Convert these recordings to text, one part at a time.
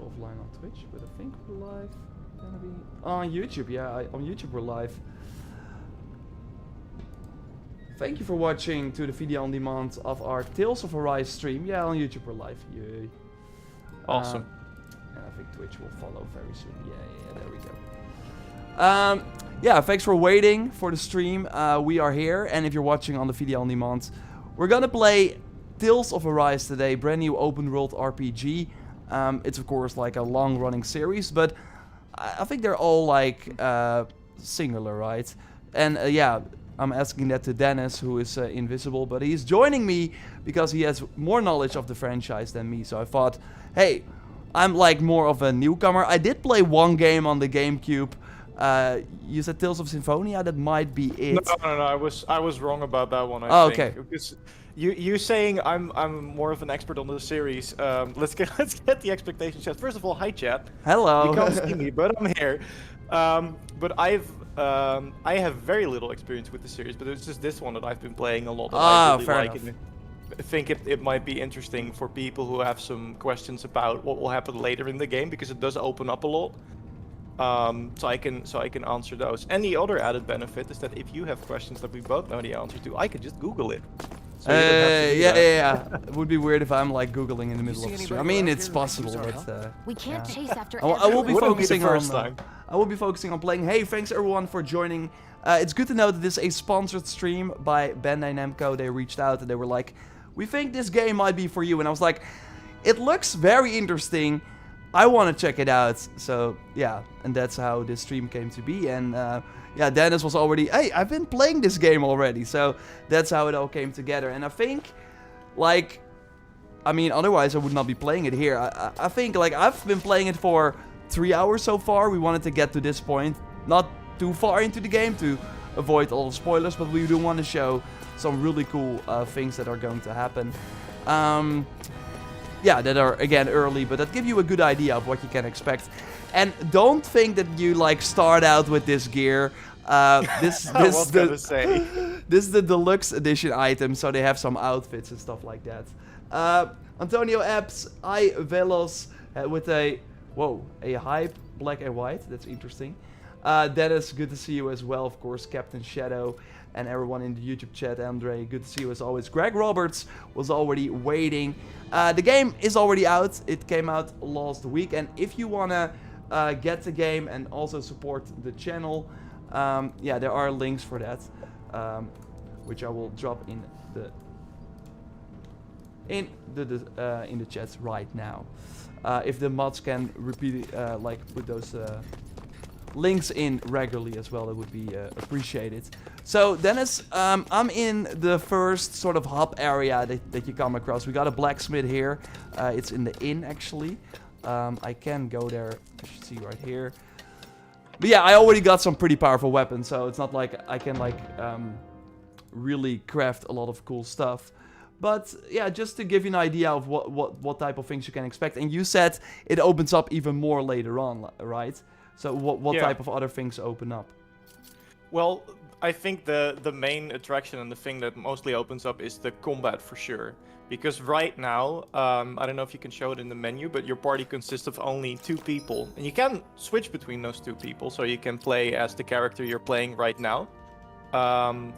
offline on Twitch, but I think we're live. Gonna be on YouTube. Yeah, on YouTube we're live. Thank you for watching to the video on demand of our Tales of Arise stream. Yeah, on YouTube we're live. Yay. Awesome. And I think Twitch will follow very soon. Yeah, there we go. Yeah, thanks for waiting for the stream. We are here, and if you're watching on the video on demand, we're gonna play Tales of Arise today, brand new open world RPG. It's of course like a long running series, but I think they're all like singular, right? And yeah, I'm asking that to Dennis, who is invisible, but he's joining me because he has more knowledge of the franchise than me. So I thought, hey, I'm like more of a newcomer. I did play one game on the GameCube. You said Tales of Symphonia, that might be it. No, I was wrong about that one. I think. Okay. Because you saying I'm more of an expert on the series. Let's get the expectations set. First of all, hi chat. Hello. You can't see me, but I'm here. But I have very little experience with the series, but it's just this one that I've been playing a lot. That I really fair like enough. I think it might be interesting for people who have some questions about what will happen later in the game, because it does open up a lot. So I can answer those. And the other added benefit is that if you have questions that we both know the answer to, I can just Google it. So Yeah. It would be weird if I'm like Googling in the middle of the stream. I mean, it's possible, but we can't chase after I will be everyone. focusing on. I will be focusing on playing. Hey, thanks everyone for joining. It's good to know that this is a sponsored stream by Bandai Namco. They reached out and they were like, "We think this game might be for you," and I was like, "It looks very interesting. I want to check it out." So yeah, and that's how this stream came to be. And yeah, Dennis was already, hey, I've been playing this game already. So that's how it all came together. And I think, like, I mean, otherwise I would not be playing it here. I think, like, I've been playing it for 3 hours so far. We wanted to get to this point, not too far into the game to avoid all the spoilers, but we do want to show some really cool things that are going to happen. Yeah, that are, again, early, but that give you a good idea of what you can expect. And don't think that you, like, start out with this gear. This is the deluxe edition item, so they have some outfits and stuff like that. Antonio Epps, I Velos, with a, a hype, black and white. That's interesting. Dennis, good to see you as well, of course. Captain Shadow and everyone in the YouTube chat. Andre, good to see you as always. Greg Roberts was already waiting. The game is already out. It came out last week. And if you want to get the game and also support the channel, yeah, there are links for that, which I will drop in the chats right now. If the mods can repeat, like put those links in regularly as well, that would be appreciated. So Dennis, I'm in the first sort of hub area that you come across. We got a blacksmith here. It's in the inn actually. I can go there. You should see right here. But yeah, I already got some pretty powerful weapons, so it's not like I can like really craft a lot of cool stuff. But yeah, just to give you an idea of what type of things you can expect. And you said it opens up even more later on, right? So what type of other things open up? Well, I think the main attraction and the thing that mostly opens up is the combat for sure. Because right now, I don't know if you can show it in the menu, but your party consists of only 2 people. And you can switch between those 2 people, so you can play as the character you're playing right now.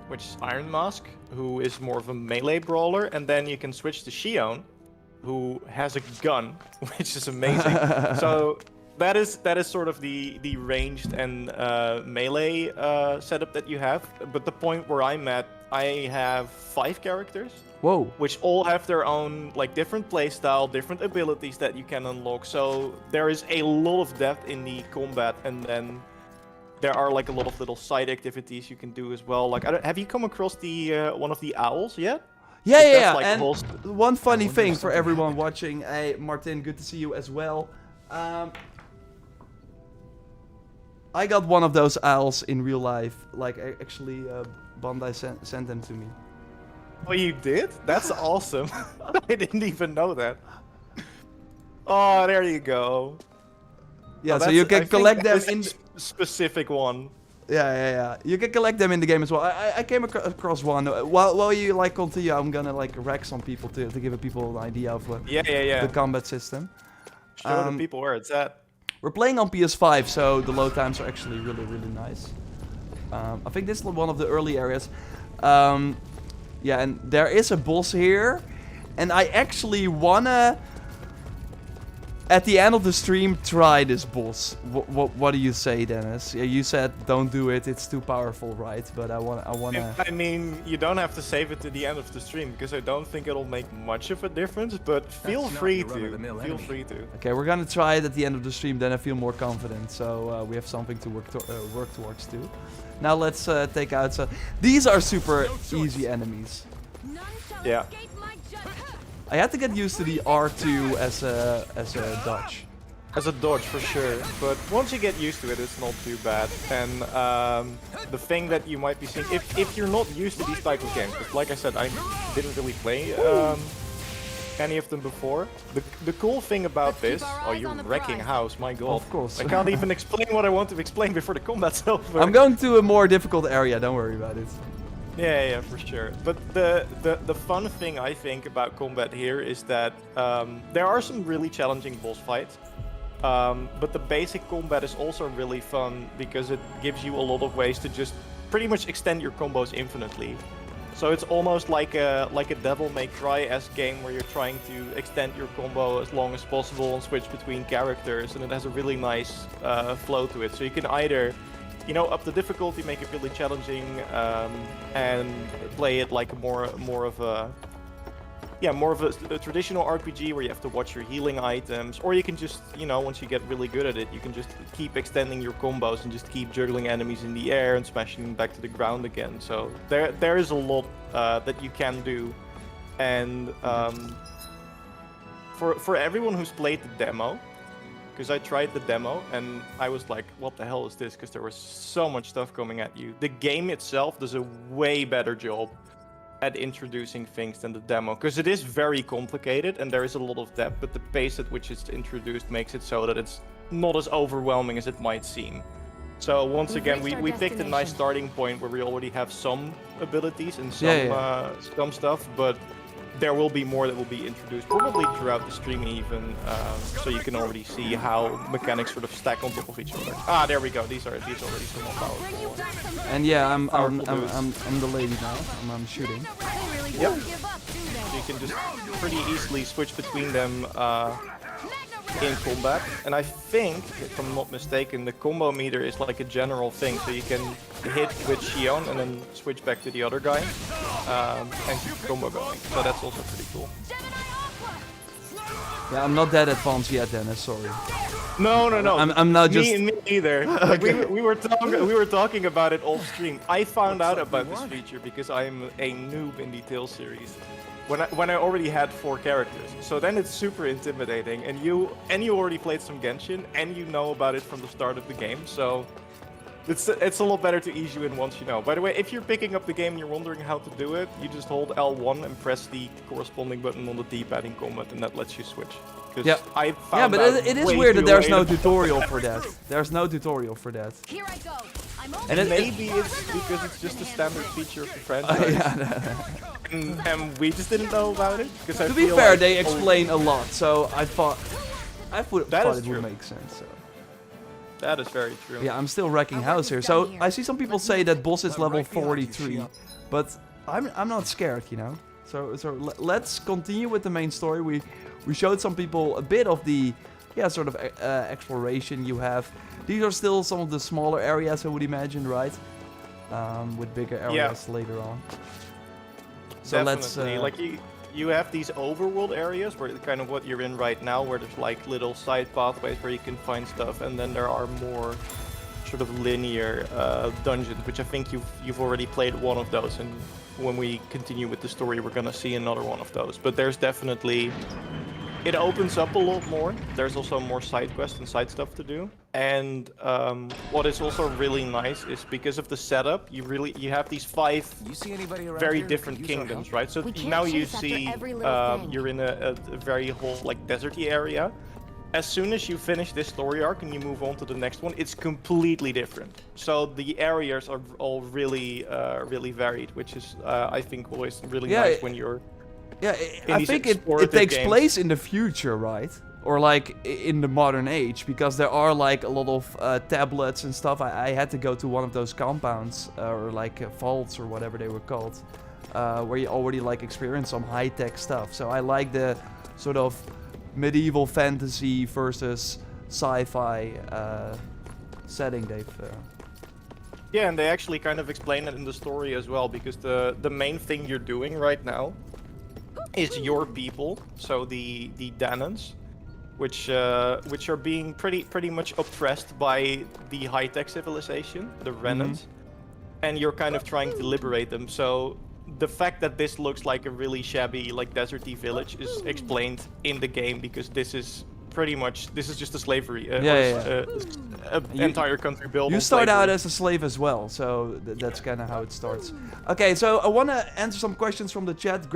Which is Iron Mask, who is more of a melee brawler. And then you can switch to Shion, who has a gun, which is amazing. So that is sort of the ranged and melee setup that you have. But the point where I'm at, I have 5 characters. Whoa. Which all have their own like different playstyle, different abilities that you can unlock. So there is a lot of depth in the combat, and then there are like a lot of little side activities you can do as well. Like, have you come across the one of the owls yet? Yeah. Like and one funny thing for everyone watching. Hey, Martin, good to see you as well. I got one of those owls in real life. Like, actually, Bandai sent them to me. Oh, you did? That's awesome. I didn't even know that. Oh, there you go. Yeah, so you can collect them in specific one. Yeah. You can collect them in the game as well. I came across one. While you like continue, I'm gonna like wreck some people to give people an idea of the combat system. Show the people where it's at. We're playing on PS5, so the load times are actually really, really nice. I think this is one of the early areas. Yeah, and there is a boss here. And I actually wanna, at the end of the stream, try this boss. What do you say, Dennis? Yeah, you said don't do it. It's too powerful, right? But I wanna. I mean, you don't have to save it to the end of the stream because I don't think it'll make much of a difference. But feel free to. Feel free to. Okay, we're gonna try it at the end of the stream. Then I feel more confident. So we have something to work towards too. Now let's take out some. These are super easy enemies. Yeah. I had to get used to the R2 as a dodge. As a dodge for sure, but once you get used to it, it's not too bad. And the thing that you might be seeing, if you're not used to these type of games, because like I said, I didn't really play any of them before. The cool thing about this, oh, you're wrecking house, my god. Of course. I can't even explain what I want to explain before the combat's over. I'm going to a more difficult area, don't worry about it. Yeah, for sure. But the fun thing I think about combat here is that there are some really challenging boss fights. But the basic combat is also really fun because it gives you a lot of ways to just pretty much extend your combos infinitely. So it's almost like a Devil May Cry-esque game where you're trying to extend your combo as long as possible and switch between characters, and it has a really nice flow to it. So you can either, you know, up the difficulty, make it really challenging, and play it like more of a traditional RPG where you have to watch your healing items, or you can just, you know, once you get really good at it, you can just keep extending your combos and just keep juggling enemies in the air and smashing them back to the ground again. So there is a lot that you can do, and for everyone who's played the demo, because I tried the demo and I was like, what the hell is this? Because there was so much stuff coming at you. The game itself does a way better job at introducing things than the demo, because it is very complicated and there is a lot of depth, but the pace at which it's introduced makes it so that it's not as overwhelming as it might seem. So once again, we picked a nice starting point where we already have some abilities and some stuff, but there will be more that will be introduced probably throughout the stream even, so you can already see how mechanics sort of stack on top of each other. Ah, there we go. These already some more powerful. And yeah, I'm the lady now. I'm shooting. Yep. So you can just pretty easily switch between them in combat. And I think, if I'm not mistaken, the combo meter is like a general thing, so you can hit with Xion and then switch back to the other guy and keep the combo going. So that's also pretty cool. Yeah, I'm not that advanced yet, Dennis. Sorry. No. I'm not just. Me either. Like, we were talking about it off stream. I found out about this feature because I'm a noob in the Tales series. When I already had 4 characters, so then it's super intimidating, and you already played some Genshin, and you know about it from the start of the game, so it's a lot better to ease you in once you know. By the way, if you're picking up the game and you're wondering how to do it, you just hold L1 and press the corresponding button on the D-pad in combat, and that lets you switch. Yeah, but it is weird that there's no tutorial for that. There's no tutorial for that. Here I go. And maybe it's because it's just a standard feature of the franchise. And we just didn't know about it. To be fair, they explain a lot, so I thought it would make sense. So. That is very true. Yeah, I'm still wrecking house here. So I see some people say that boss is level 43, but I'm not scared, you know. So let's continue with the main story. We showed some people a bit of the sort of exploration you have. These are still some of the smaller areas, I would imagine, right? With bigger areas later on. So definitely. Like you have these overworld areas where kind of what you're in right now, where there's like little side pathways where you can find stuff, and then there are more sort of linear dungeons, which I think you've already played one of those, and when we continue with the story, we're gonna see another one of those. But there's definitely, it opens up a lot more. There's also more side quests and side stuff to do. And what is also really nice is because of the setup, you have these 5 very different kingdoms, right? So now you see you're in a very whole like deserty area. As soon as you finish this story arc and you move on to the next one, it's completely different. So the areas are all really varied, which is I think always really nice when you're. Yeah, I think it takes place in the future, right? or like in the modern age, because there are like a lot of tablets and stuff. I had to go to one of those compounds or like vaults or whatever they were called, where you already like experience some high-tech stuff. So I like the sort of medieval fantasy versus sci-fi setting they've. Yeah, and they actually kind of explain it in the story as well, because the main thing you're doing right now is your people, so the Danans, which are being pretty much oppressed by the high-tech civilization, the Renans, and you're kind of trying to liberate them. So the fact that this looks like a really shabby, like deserty village is explained in the game, because this is just a slavery, entire country built. You on start slavery. out as a slave as well, so that's kind of how it starts. Okay, so I want to answer some questions from the chat.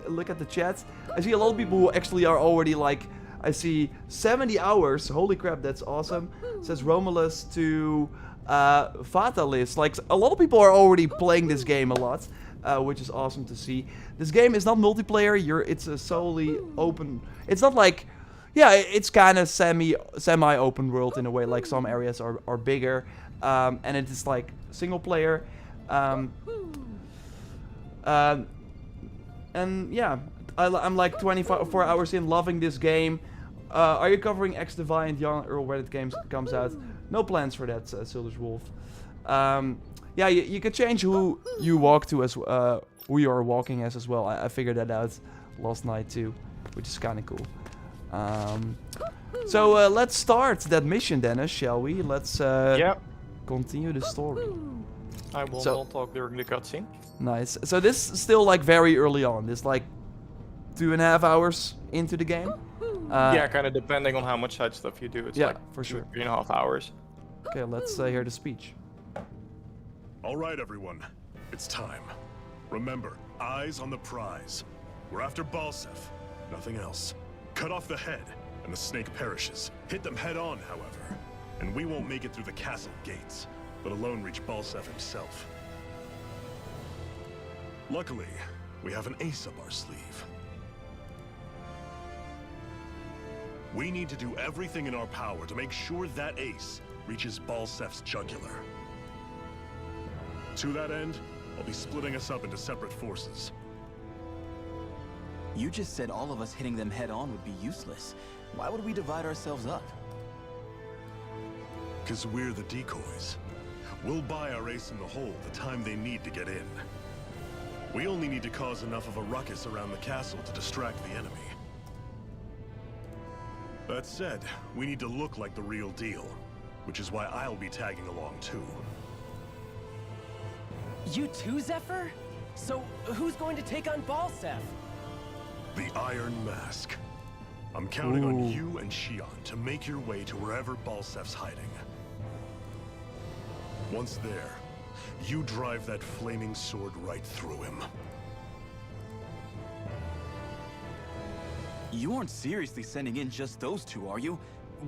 Look at the chat. I see a lot of people who actually are already like, I see 70 hours. Holy crap, that's awesome. Says Romulus to Fatalis. Like, a lot of people are already playing this game a lot, which is awesome to see. This game is not multiplayer. It's a solely open. It's not like. Yeah, it's kind of semi-open world in a way. Like some areas are bigger, and it is like single player. And yeah, I'm like 24 hours in, loving this game. Are you covering X Deviant Young Earl when it comes out? No plans for that, Silder's Wolf. Yeah, you can change who you walk to as who you are walking as well. I figured that out last night too, which is kind of cool. So let's start that mission, Dennis, shall we? Let's continue the story. I will talk during the cutscene. Nice. So this is still like very early on. This like 2.5 hours into the game. Yeah, kind of depending on how much side stuff you do. It's like for sure. 3.5 hours. Okay, let's hear the speech. All right, everyone. It's time. Remember, eyes on the prize. We're after Balsef. Nothing else. Cut off the head, and the snake perishes. Hit them head on, however, and we won't make it through the castle gates, let alone reach Balsef himself. Luckily, we have an ace up our sleeve. We need to do everything in our power to make sure that ace reaches Balsef's jugular. To that end, I'll be splitting us up into separate forces. You just said all of us hitting them head-on would be useless. Why would we divide ourselves up? Because we're the decoys. We'll buy our ace in the hole the time they need to get in. We only need to cause enough of a ruckus around the castle to distract the enemy. That said, we need to look like the real deal, which is why I'll be tagging along too. You too, Zephyr? So, who's going to take on Balsef? The Iron Mask. I'm counting on you and Xion to make your way to wherever Balsef's hiding. Once there, you drive that flaming sword right through him. You aren't seriously sending in just those two, are you?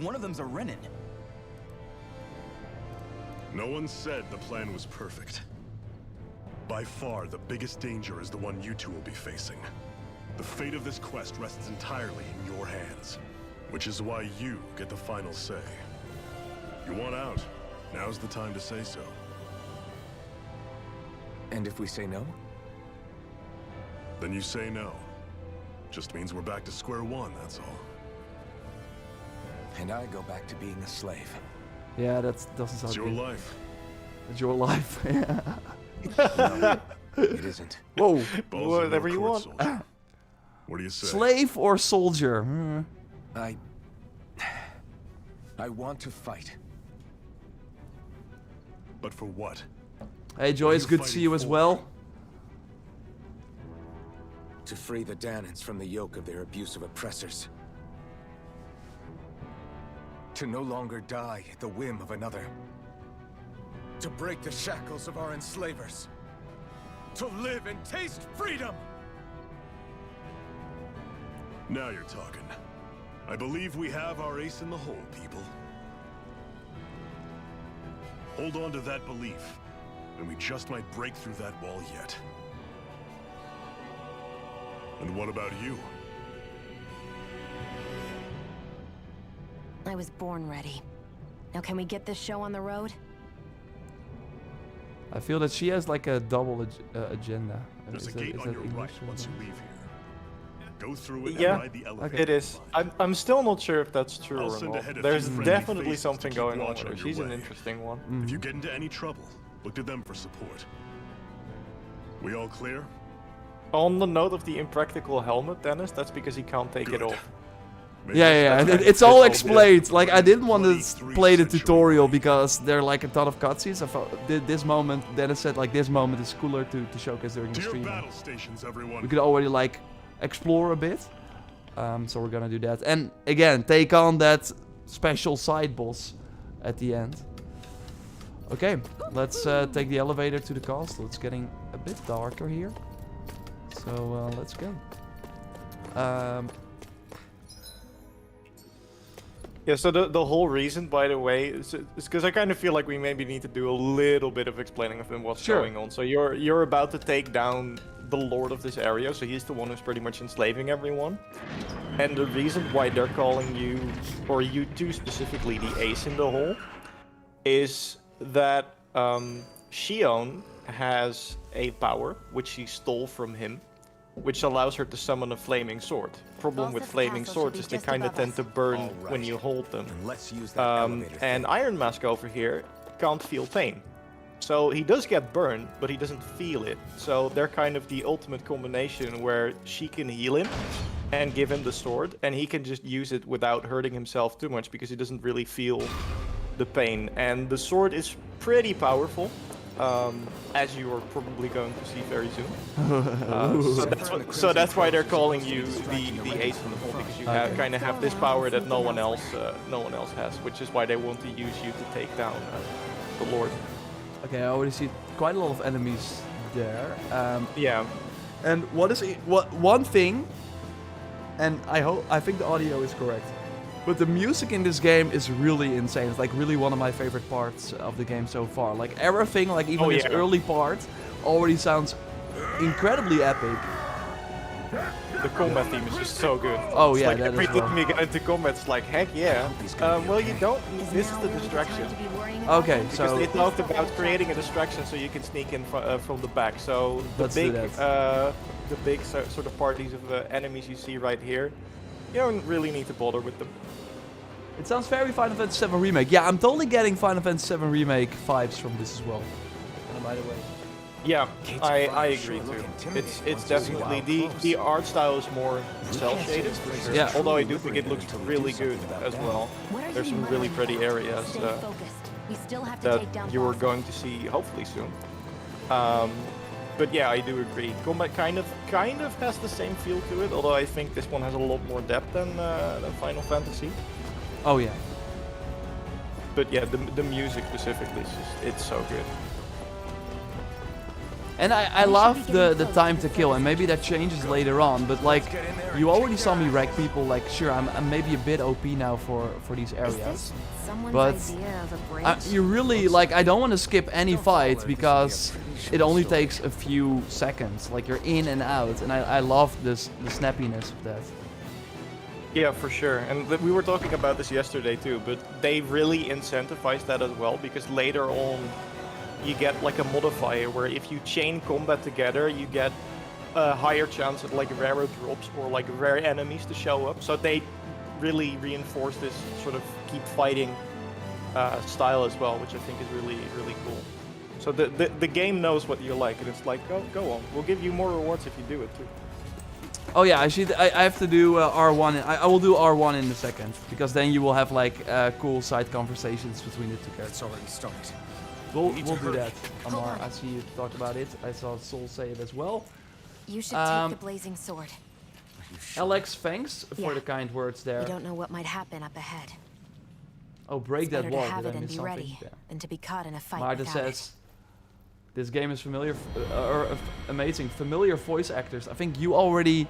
One of them's a Renin. No one said the plan was perfect. By far, the biggest danger is the one you two will be facing. The fate of this quest rests entirely in your hands, which is why you get the final say. You want out, now's the time to say so. And if we say no? Then you say no. Just means we're back to square one, that's all. And I go back to being a slave. Yeah, that doesn't sound It's your good. life. It's your life. Yeah. No, it isn't. Whoa. Whatever you want. Soldier. What do you say? Slave or soldier? I want to fight. But for what? Hey Joyce, good to see you as well. To free the Danans from the yoke of their abusive oppressors. To no longer die at the whim of another. To break the shackles of our enslavers. To live and taste freedom! Now you're talking. I believe we have our ace in the hole, people. Hold on to that belief, and we just might break through that wall yet. And what about you? I was born ready. Now can we get this show on the road? I feel that she has like a double agenda. There's a gate on your right once you leave here. Go through it Yeah, and ride the elevator. it is. I'm still not sure if that's true I'll or send ahead not. a There's few friendly definitely faces something to keep going on watch with her. on your She's an way. interesting one. If you get into any trouble, look to them for support. We all clear? On the note of the impractical helmet, Dennis, that's because he can't take it Good. off. Yeah. It's all explained. Like, I didn't want to play the tutorial because there are like a ton of cutscenes. I thought this moment, Dennis said like this moment is cooler to showcase during the To your stream. battle stations, everyone. We could already like explore a bit. So we're gonna do that. And again, take on that special side boss at the end. Okay, let's take the elevator to the castle. It's getting a bit darker here. So let's go. Yeah, so the whole reason, by the way, is because I kind of feel like we maybe need to do a little bit of explaining of what's going on. So you're about to take down the lord of this area, so he's the one who's pretty much enslaving everyone. And the reason why they're calling you, or you two specifically, the ace in the hole, is that Shion has a power which she stole from him, which allows her to summon a flaming sword. Problem with flaming swords is they kind of tend to burn when you hold them. Let's use that elevator And Iron Mask over here can't feel pain. So he does get burned, but he doesn't feel it. So they're kind of the ultimate combination where she can heal him and give him the sword, and he can just use it without hurting himself too much because he doesn't really feel the pain. And the sword is pretty powerful. As you are probably going to see very soon. So that's why they're calling you the ace in the hole, because you kind of have this power that no one else has, which is why they want to use you to take down the lord. Okay, I already see quite a lot of enemies there. Yeah. And one thing, and I think the audio is correct, but the music in this game is really insane. It's like really one of my favorite parts of the game so far. Like everything, like even this early part, already sounds incredibly epic. The combat theme is just so good. Oh it's yeah, like that every as well. time you get into combat, it's like, heck yeah. Well, you don't. This is the distraction. Okay, Because so they talked about creating a distraction so you can sneak in from the back. So the Let's do big sort of parties of enemies you see right here, you don't really need to bother with them. it sounds very Final Fantasy VII Remake. Yeah, I'm totally getting Final Fantasy VII Remake vibes from this as well. By the way. Yeah, I agree too. It's definitely the art style is more cel shaded for sure. Yeah. Although I do think it looks really good as well. There's some really pretty areas that you are going to see hopefully soon. But yeah, I do agree. Combat kind of has the same feel to it, although I think this one has a lot more depth than Final Fantasy. Oh yeah. But yeah, the music specifically is it's so good. And I love the time to kill, and maybe that changes later on, but like, you already saw me wreck people, like, sure, I'm maybe a bit OP now for these areas, but you really, like, I don't want to skip any fight, because it only takes a few seconds, like, you're in and out, and I love the snappiness of that. Yeah, for sure. And we were talking about this yesterday too, but they really incentivize that as well, because later on, you get like a modifier where if you chain combat together, you get a higher chance of like rarer drops or like rare enemies to show up. So they really reinforce this sort of keep fighting style as well, which I think is really, really cool. So the game knows what you like, and it's like, go on. We'll give you more rewards if you do it too. Oh yeah, I have to do R1. I will do R1 in a second, because then you will have like cool side conversations between the two characters. It's already started. We'll do that, Amar. I see you talked about it. I saw Soul say it as well. You should take the blazing sword. Alex, thanks for the kind words there. You don't know what might happen up ahead. Oh, break that Better wall. to have Did it I and miss be something? ready Yeah. than to be caught in a fight Marta without says, this game is familiar, amazing. Familiar voice actors. I think you already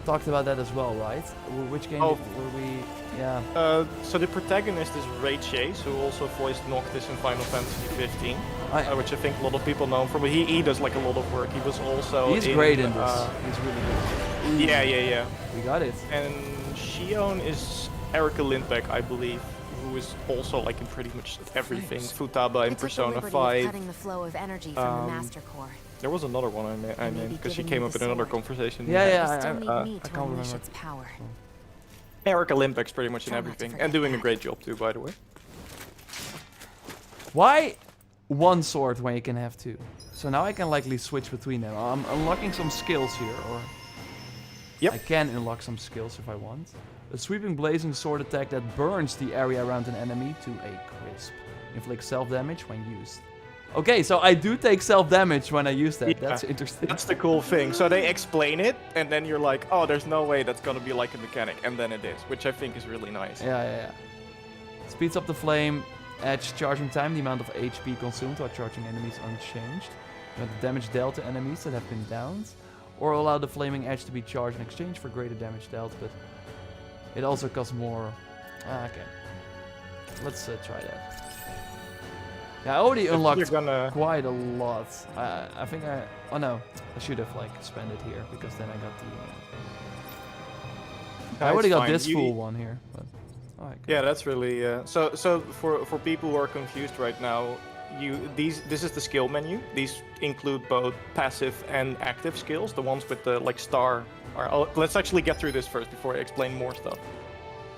talked about that as well, right? Which game were we... Yeah. So the protagonist is Ray Chase, who also voiced Noctis in Final Fantasy 15, which I think a lot of people know him from. He does like a lot of work. He was also He's great in this. He's really good. Yeah. We got it. And Shion is Erica Lindbeck, I believe, who is also like in pretty much everything. Futaba in Persona 5. Cutting the flow of energy from the master core. There was another one I named because she came up in another conversation. Yeah, Still need me I to can't unleash remember. its power. Erica Lindbeck's pretty much in Try not to everything, forget and doing a that. great job too, by the way. Why one sword when you can have two? So now I can likely switch between them. I'm unlocking some skills here, or Yep. I can unlock some skills if I want. A sweeping blazing sword attack that burns the area around an enemy to a crisp. Inflicts self-damage when used. Okay, so I do take self-damage when I use that. Yeah, That's interesting. That's the cool thing. So they explain it, and then you're like, oh, there's no way that's gonna be like a mechanic, and then it is, which I think is really nice. Yeah. Speeds up the flame edge charging time, the amount of HP consumed while charging enemies unchanged. The damage dealt to enemies that have been downed. Or allow the flaming edge to be charged in exchange for greater damage dealt, but it also costs more. Okay. Let's try that. Yeah, I already unlocked quite a lot. I think oh no, I should have like spent it here because then I got the. I already got this full one here. But, okay. Yeah, that's really so for people who are confused right now, this is the skill menu. These include both passive and active skills. The ones with the like star. Let's actually get through this first before I explain more stuff.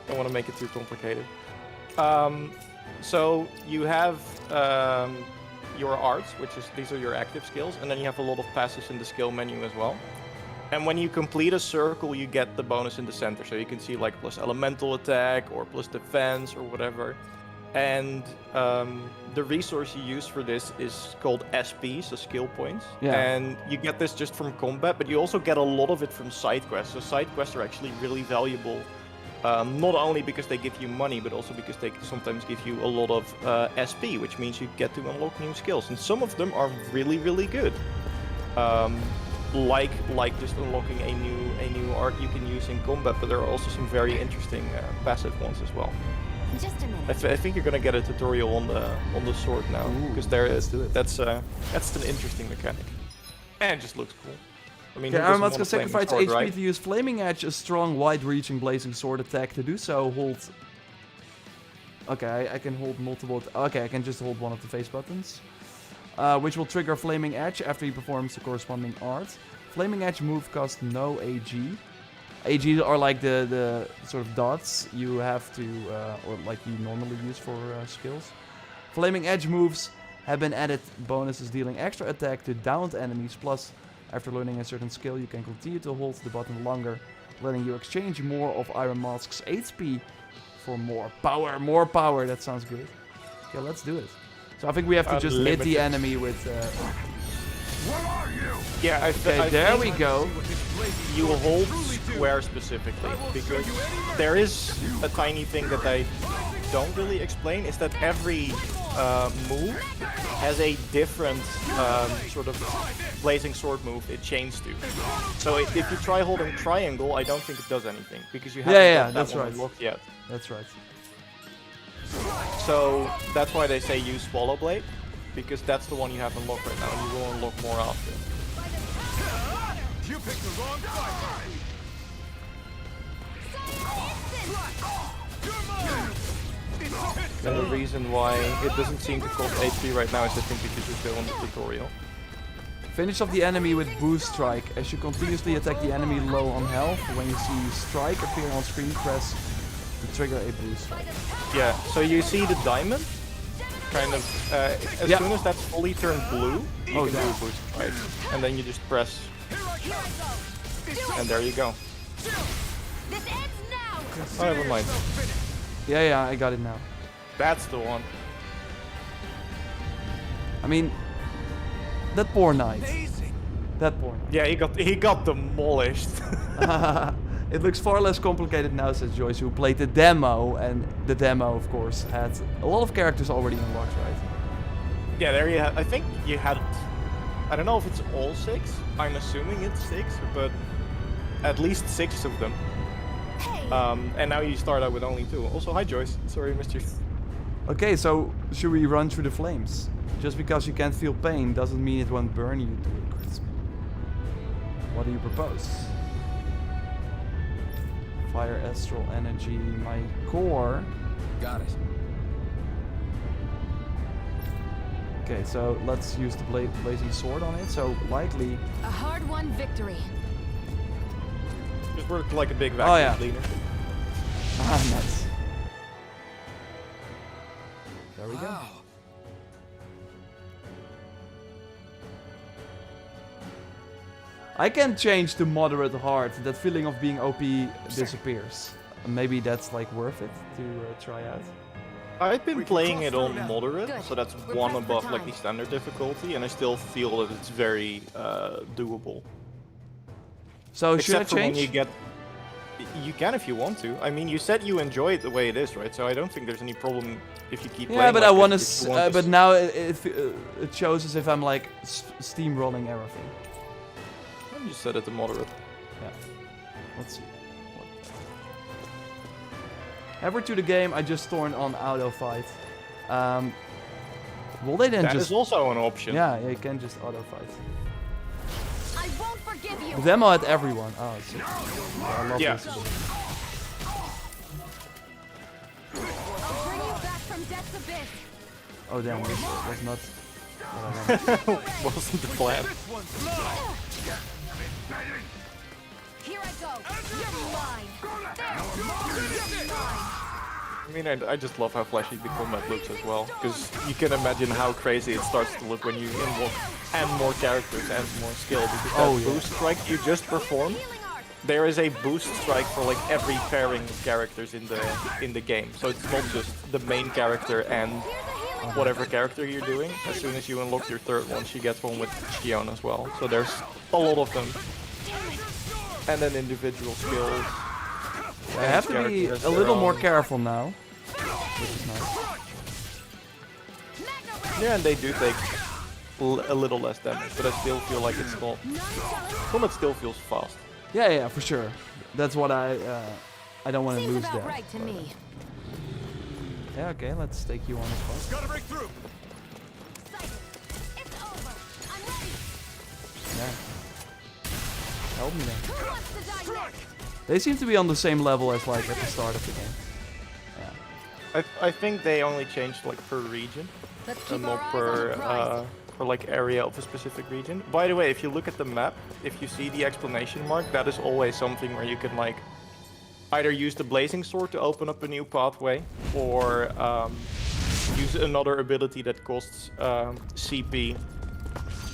Don't want to make it too complicated. So you have your arts, these are your active skills, and then you have a lot of passives in the skill menu as well. And when you complete a circle, you get the bonus in the center. So you can see like plus elemental attack or plus defense or whatever. And the resource you use for this is called SP, so skill points. Yeah. And you get this just from combat, but you also get a lot of it from side quests. So side quests are actually really valuable. Not only because they give you money, but also because they sometimes give you a lot of SP, which means you get to unlock new skills. And some of them are really, really good. Like just unlocking a new art you can use in combat, but there are also some very interesting passive ones as well. Just a minute. I think you're gonna get a tutorial on the sword now, because that's an interesting mechanic, and it just looks cool. I mean, Okay, Aramatska sacrifice sword, HP right? to use Flaming Edge, a strong, wide-reaching blazing sword attack. To do so, hold. Okay, I can hold multiple. Okay, I can just hold one of the face buttons, which will trigger Flaming Edge after he performs the corresponding art. Flaming Edge move costs no AG. AGs are like the sort of dots you have to, or like you normally use for skills. Flaming Edge moves have been added bonuses dealing extra attack to downed enemies, plus after learning a certain skill you can continue to hold the button longer, letting you exchange more of Iron Mask's HP for more power. More power, that sounds good. Okay, let's do it. So I think we have to just hit the enemy with... Yeah, I there think we go. you will hold square specifically, because there is a tiny thing that I don't really explain, is that every move has a different sort of blazing sword move it chains to. So if you try holding triangle, I don't think it does anything, because you haven't got that's that one right. unlocked yet. That's right. So that's why they say use Swallow Blade, because that's the one you have unlocked right now, and you will unlock more often. You picked the wrong fight. And the reason why it doesn't seem to cost HP right now is I think because you're still on the tutorial. Finish off the enemy with Boost Strike. As you continuously attack the enemy low on health, when you see Strike appear on screen, press to trigger a Boost Strike. Yeah, so you see the diamond? Kind of, as soon as that's fully turned blue, you can do a Boost Strike. And then you just press. And there you go. Oh, never mind. Yeah, I got it now. That's the one. I mean, that poor knight. That poor knight. Yeah, he got demolished. It looks far less complicated now, says Joyce, who played the demo, and the demo, of course, had a lot of characters already unlocked, right? Yeah, there you have. I think you had. I don't know if it's all 6. I'm assuming it's 6, but at least 6 of them. And now you start out with only 2. Also, hi Joyce. Sorry I missed you. Okay, so should we run through the flames? Just because you can't feel pain doesn't mean it won't burn you to a crisp. What do you propose? Fire, astral energy, my core. Got it. Okay, so let's use the blazing sword on it. So likely. A hard-won victory. Just work like a big vacuum Oh, yeah. cleaner. Ah, nice. There we go. I can change to moderate hard. That feeling of being OP disappears. Maybe that's like worth it to try out. I've been playing it on moderate, Good. so that's We're one pressed for above like time. the standard difficulty, and I still feel that it's very doable. So should I Except for when change? you get, you can if you want to. I mean, you said you enjoy it the way it is, right? So I don't think there's any problem if you keep playing. Yeah, but like I want this, if you to. want But now it shows as if I'm like steamrolling everything. You just set it to moderate. Yeah. Let's see. Ever to the game, I just turned on auto fight. Will they then That just? is also an option. Yeah, you can just auto fight. I won't forgive you. The demo had everyone. Oh, it's I love Yeah. this. I'll bring you back from death's abyss. Oh damn, this was not what I wanted. Wasn't the plan. Here I go. You're mine. There. You're mine. I mean, I just love how flashy the combat looks as well, because you can imagine how crazy it starts to look when you unlock and more characters and more skill. Because that Oh, yeah. boost strike you just performed, there is a boost strike for like every pairing of characters in the game. So it's not just the main character and whatever character you're doing. As soon as you unlock your third one, she gets one with Shion as well. So there's a lot of them. And then individual skills. I have to be a little more careful now, which is nice. Yeah, and they do take a little less damage, but I still feel like it's not. Combat still feels fast. Yeah, for sure. That's what I don't want to Seems lose about there. right to me. Yeah, okay, let's take you on the quest. Gotta break through. It's over. I'm ready. Yeah. Help me then. Who wants to die next? They seem to be on the same level as like at the start of the game. Yeah. I think they only changed like per region, Let's and keep our not eyes on the prize. per like area of a specific region. By the way, if you look at the map, if you see the exclamation mark, that is always something where you can like either use the blazing sword to open up a new pathway, or use another ability that costs CP.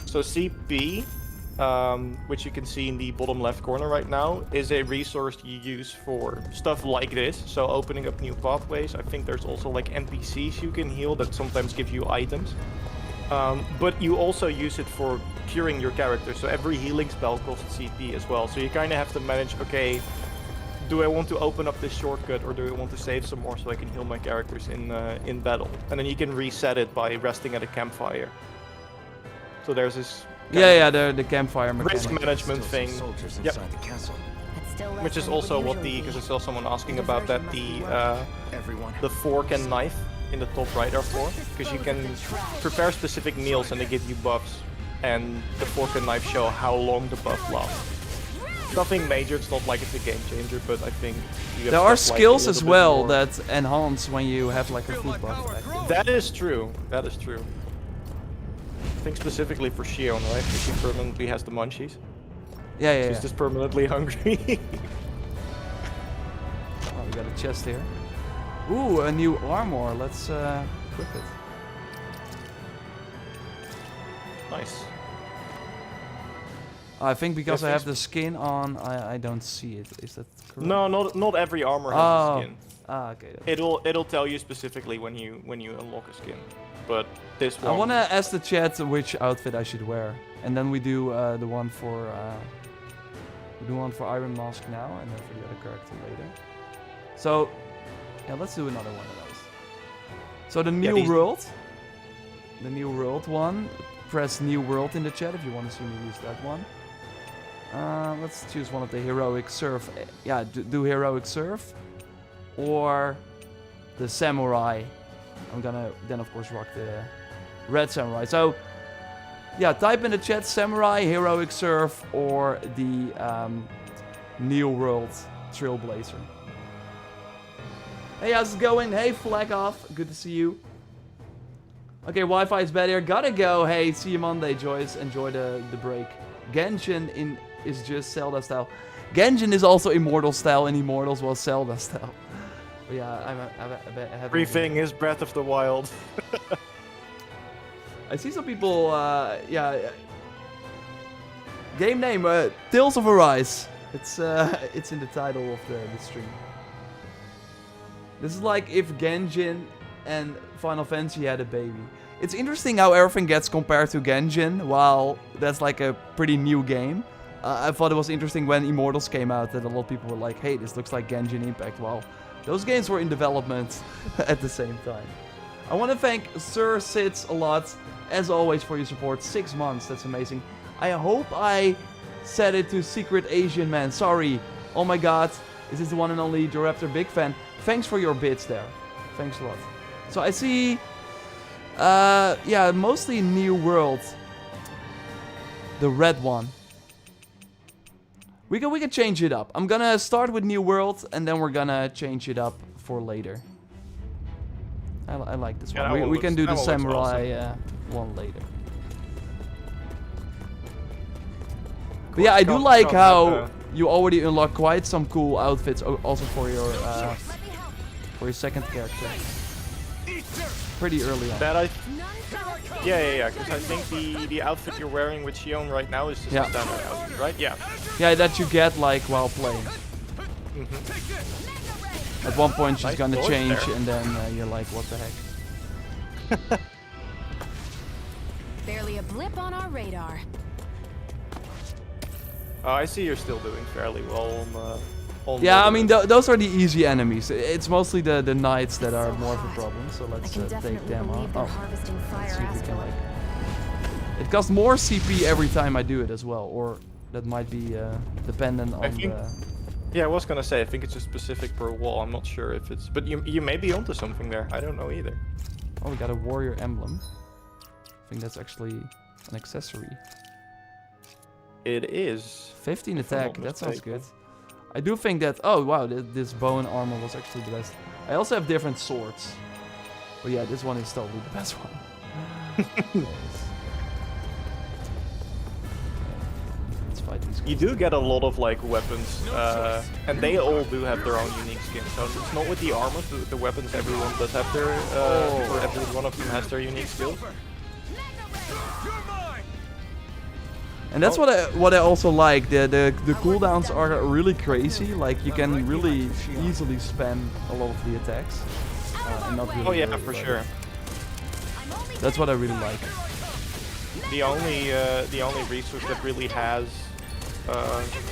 So CP, which you can see in the bottom left corner right now, is a resource you use for stuff like this. So opening up new pathways. I think there's also like NPCs you can heal that sometimes give you items. But you also use it for curing your character. So every healing spell costs CP as well. So you kind of have to manage, okay, do I want to open up this shortcut, or do I want to save some more so I can heal my characters in battle? And then you can reset it by resting at a campfire. So there's this The campfire mechanic. risk management thing. Soldiers Yep. inside the castle. That's still less Which is than we also what usually because I see. saw someone asking The about that, diversion must be Everyone. the fork and knife in the top right are for, because you can prepare specific meals and they give you buffs, and the fork and knife show how long the buff lasts. Nothing major, it's not like it's a game changer, but I think you have There are stuff like skills a as little bit well more. that enhance when you have like a food buff. active. That is true. That is true. I think specifically for Shion, right? Because she permanently has the munchies. Yeah. She's just permanently hungry. Oh, we got a chest here. Ooh, a new armor. Let's equip it. Nice. I think because Yeah, I have thanks. the skin on, I don't see it. Is that correct? No, not every armor has a skin. Okay. Then. It'll tell you specifically when you unlock a skin, but this one. I want to ask the chat which outfit I should wear, and then we do the one for Iron Mask now, and then for the other character later. So, yeah, let's do another one of those. So the new world one. Press new world in the chat if you want to see me use that one. Let's choose one of the heroic surf. Yeah, do heroic surf, or the samurai. I'm gonna then of course rock the red samurai. So yeah, type in the chat samurai, heroic surf, or the new world trailblazer. Hey, how's it going? Hey, Flag Off. Good to see you. Okay, Wi-Fi is better. Gotta go. Hey, see you Monday, Joyce. Enjoy the break. Genshin is just Zelda style. Genshin is also Immortal style, and Immortals was Zelda style. But yeah, I have Everything is Breath of the Wild. I see some people, yeah. Game name, Tales of Arise. It's in the title of the stream. This is like if Genshin and Final Fantasy had a baby. It's interesting how everything gets compared to Genshin, while that's like a pretty new game. I thought it was interesting when Immortals came out that a lot of people were like, hey, this looks like Genshin Impact. Well, those games were in development at the same time. I want to thank Sir Sits a lot, as always, for your support. 6 months, that's amazing. I hope I said it to Secret Asian Man. Sorry. Oh my god. Is this the one and only JorRaptor? Big fan. Thanks for your bits there. Thanks a lot. So I see... yeah, mostly New World. The red one. We can change it up. I'm gonna start with New World, and then we're gonna change it up for later. I like this one. Yeah, We can do the samurai awesome. One later. But yeah, I do like how you already unlock quite some cool outfits also for your second character. Pretty early on. That yeah, because I think the outfit you're wearing with Xion right now is just a standard outfit, right? Yeah. Yeah, that you get like while playing. At one point she's gonna change and then you're like, what the heck? Barely a blip on our radar. I see you're still doing fairly well on yeah, I mean, those are the easy enemies. It's mostly the knights that are more of a problem, so let's take them on. Oh, let's see if we can, like... It costs more CP every time I do it as well, or that might be dependent on the... Yeah, I was gonna say, I think it's a specific per wall. I'm not sure if it's... But you may be onto something there. I don't know either. Oh, we got a warrior emblem. I think that's actually an accessory. It is. 15 attack, that sounds good. I do think that... Oh, wow, this bow and armor was actually the best. I also have different swords. But yeah, this one is totally the best one. Let's fight these guys. You do get a lot of like weapons, and they all do have their own unique skin. So it's not with the armor, but the weapons everyone does have their... or every one of them has their unique skills. And that's what I also like. The cooldowns are really crazy. Like you can really easily spam a lot of the attacks. And not really for sure. That's what I really like. The only resource that really has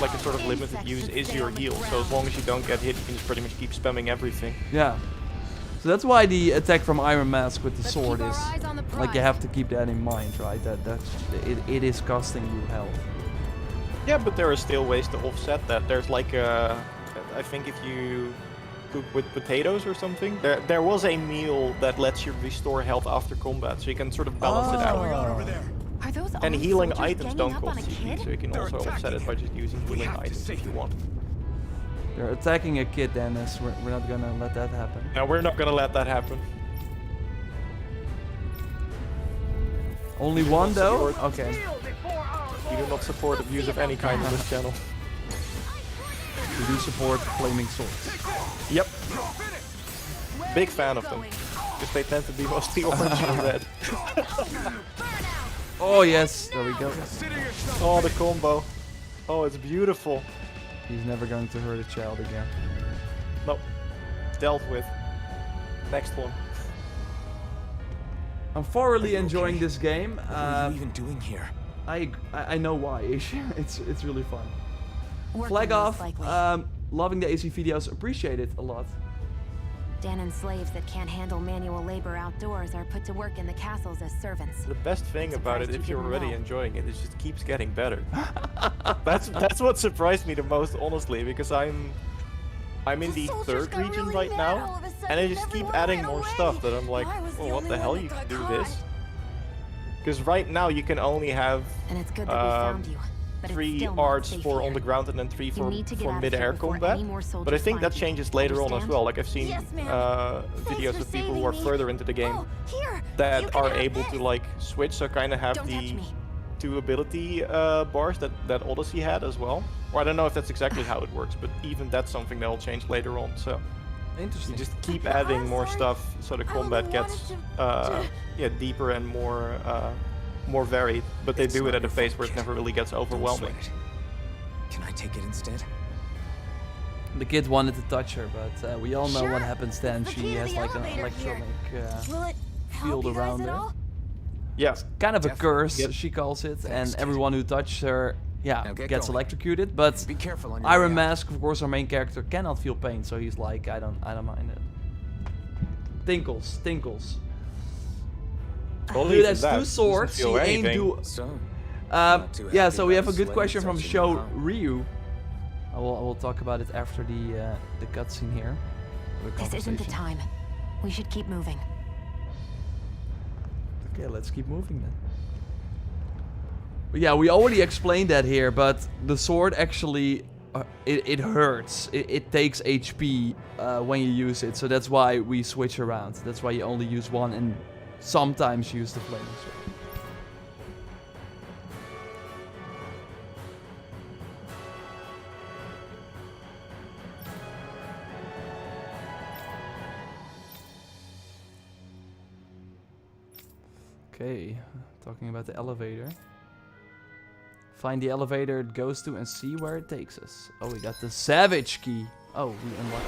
like a sort of limited use is your heal. So as long as you don't get hit, you can just pretty much keep spamming everything. Yeah. So that's why the attack from Iron Mask with the sword is like you have to keep that in mind, right? It is costing you health. Yeah, but there are still ways to offset that. There's like I think if you cook with potatoes or something, there was a meal that lets you restore health after combat, so you can sort of balance it out. Are those And only healing soldiers items ganging don't up on cost a CP, kid? so you can also offset it by just using healing items if you want. They're attacking a kid, Dennis. We're not gonna let that happen. No, we're not gonna let that happen. Only one though? Okay. We do not support abuse of any kind on this channel. We do support flaming swords. Yep. Big fan of them. Because they tend to be mostly orange and red. Oh yes, there we go. Oh, the combo. Oh, it's beautiful. He's never going to hurt a child again. Nope. Dealt with. Next one. I'm thoroughly enjoying this game. What are you even doing here? I know why. It's really fun. Working Flag most off. likely. Loving the AC videos. Appreciate it a lot. Danon slaves that can't handle manual labor outdoors are put to work in the castles as servants. The best thing about it, surprised if you you're didn't already know. enjoying it, it just keeps getting better. That's what surprised me the most, honestly, because I'm in the third region right now, and I just keep adding more stuff that I'm like, well, what the hell, you can do this? Because right now you can only have And it's good that we found you. But it's 3 still not arts safe for here. on the ground and then 3 You for need to get out of mid-air here before combat. any more But I soldiers think that find you. changes later on as Understand? well. Like I've seen Yes, ma'am. videos for of people saving who are me. further into the game Oh, here. you that can are have able this. to like switch, so kind of have Don't touch the me. 2 ability bars that Odyssey had as well. Or I don't know if that's exactly how it works, but even that's something they'll change later on. So you Interesting. just keep adding I'm more sorry. stuff, so the I combat only gets wanted yeah, deeper and more varied. But they It's do not it at a your pace fault, where it kid. never really gets Don't overwhelming. sweat it. Can I take it instead? The kid wanted to touch her, but we all know Sure. what happens then. It's the She key to has the like an elevator here. electronic Will it help field you guys around at her. all? Yeah. Kind of a Definitely. curse, Yep. she calls it, Thanks, and kid. everyone who touches her, yeah, Now get gets going. electrocuted. But Be careful on your way Iron out. Mask, of course, our main character cannot feel pain, so he's like, I don't mind it. Tinkles. Well, Dude even has that two doesn't swords. He feel ain't anything. do. So, not too Yeah, happy so we about have a good slave question from touching Show you, huh? Ryu. I will talk about it after the cutscene here. The This isn't the conversation. time. We should keep moving. Okay, let's keep moving then. But yeah, we already explained that here, but the sword actually, it hurts. It takes HP when you use it, so that's why we switch around. That's why you only use one and sometimes use the flaming sword. Okay, talking about the elevator. Find the elevator it goes to and see where it takes us. Oh, we got the Savage key. Oh, we unlocked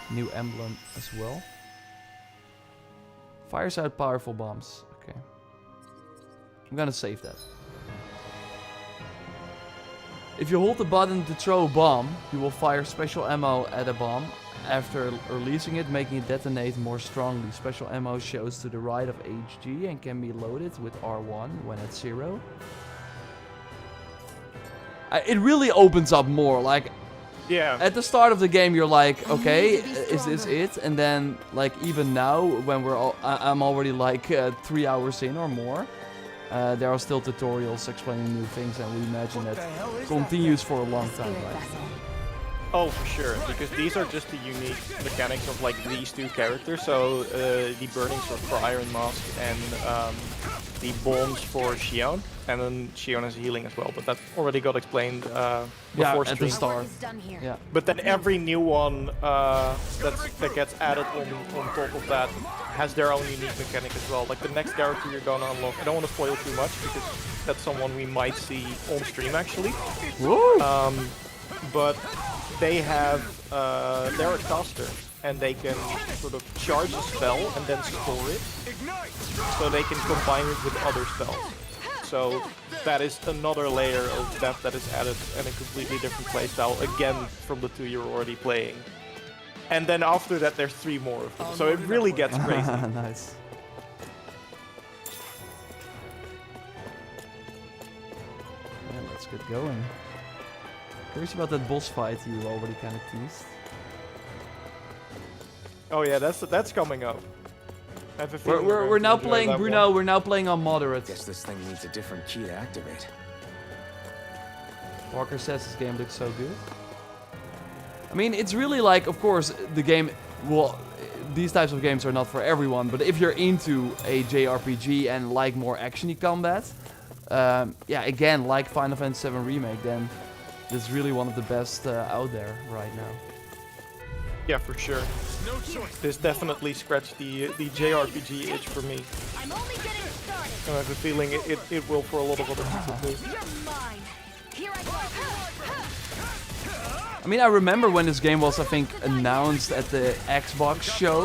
a new emblem as well. Fires out powerful bombs. Okay. I'm gonna save that. If you hold the button to throw a bomb, you will fire special ammo at a bomb. After releasing it, making it detonate more strongly. Special ammo shows to the right of HG and can be loaded with R1 when at 0. It really opens up more. Like, Yeah. at the start of the game, you're like, okay, is this it? And then, like, even now, when I'm already like 3 hours in or more, there are still tutorials explaining new things, and we imagine that continues for a long time, Spirit right? vessel. Oh, for sure, because these are just the unique mechanics of like these 2 characters. So the burning sword for Iron Mask and the bombs for Xion, and then Xion has healing as well. But that already got explained Yeah, before at the stream. start. Our work is done here. Yeah. But then every new one that gets added on top of that has their own unique mechanic as well. Like the next character you're gonna unlock, I don't want to spoil too much because that's someone we might see on stream actually. Woo! But they have, they're a caster, and they can sort of charge a spell and then store it, so they can combine it with other spells. So that is another layer of depth that is added and a completely different playstyle, again, from the 2 you're already playing. And then after that, there's 3 more of them, so it really gets crazy. Nice. Yeah, let's get going. Curious about that boss fight you already kind of teased. Oh yeah, that's coming up. I have a feeling We're going to now enjoy playing, that Bruno, one. we're now playing on moderate. Guess this thing needs a different key to activate. Walker says this game looks so good. I mean, it's really like, of course, the game, well, these types of games are not for everyone, but if you're into a JRPG and like more actiony combat, yeah, again, like Final Fantasy VII Remake, then this is really one of the best out there right now. Yeah, for sure. This definitely scratched the JRPG itch for me. I'm only getting started. And I have a feeling it will for a lot of other people too. You're mine. Here I go. I mean, I remember when this game was, I think, announced at the Xbox show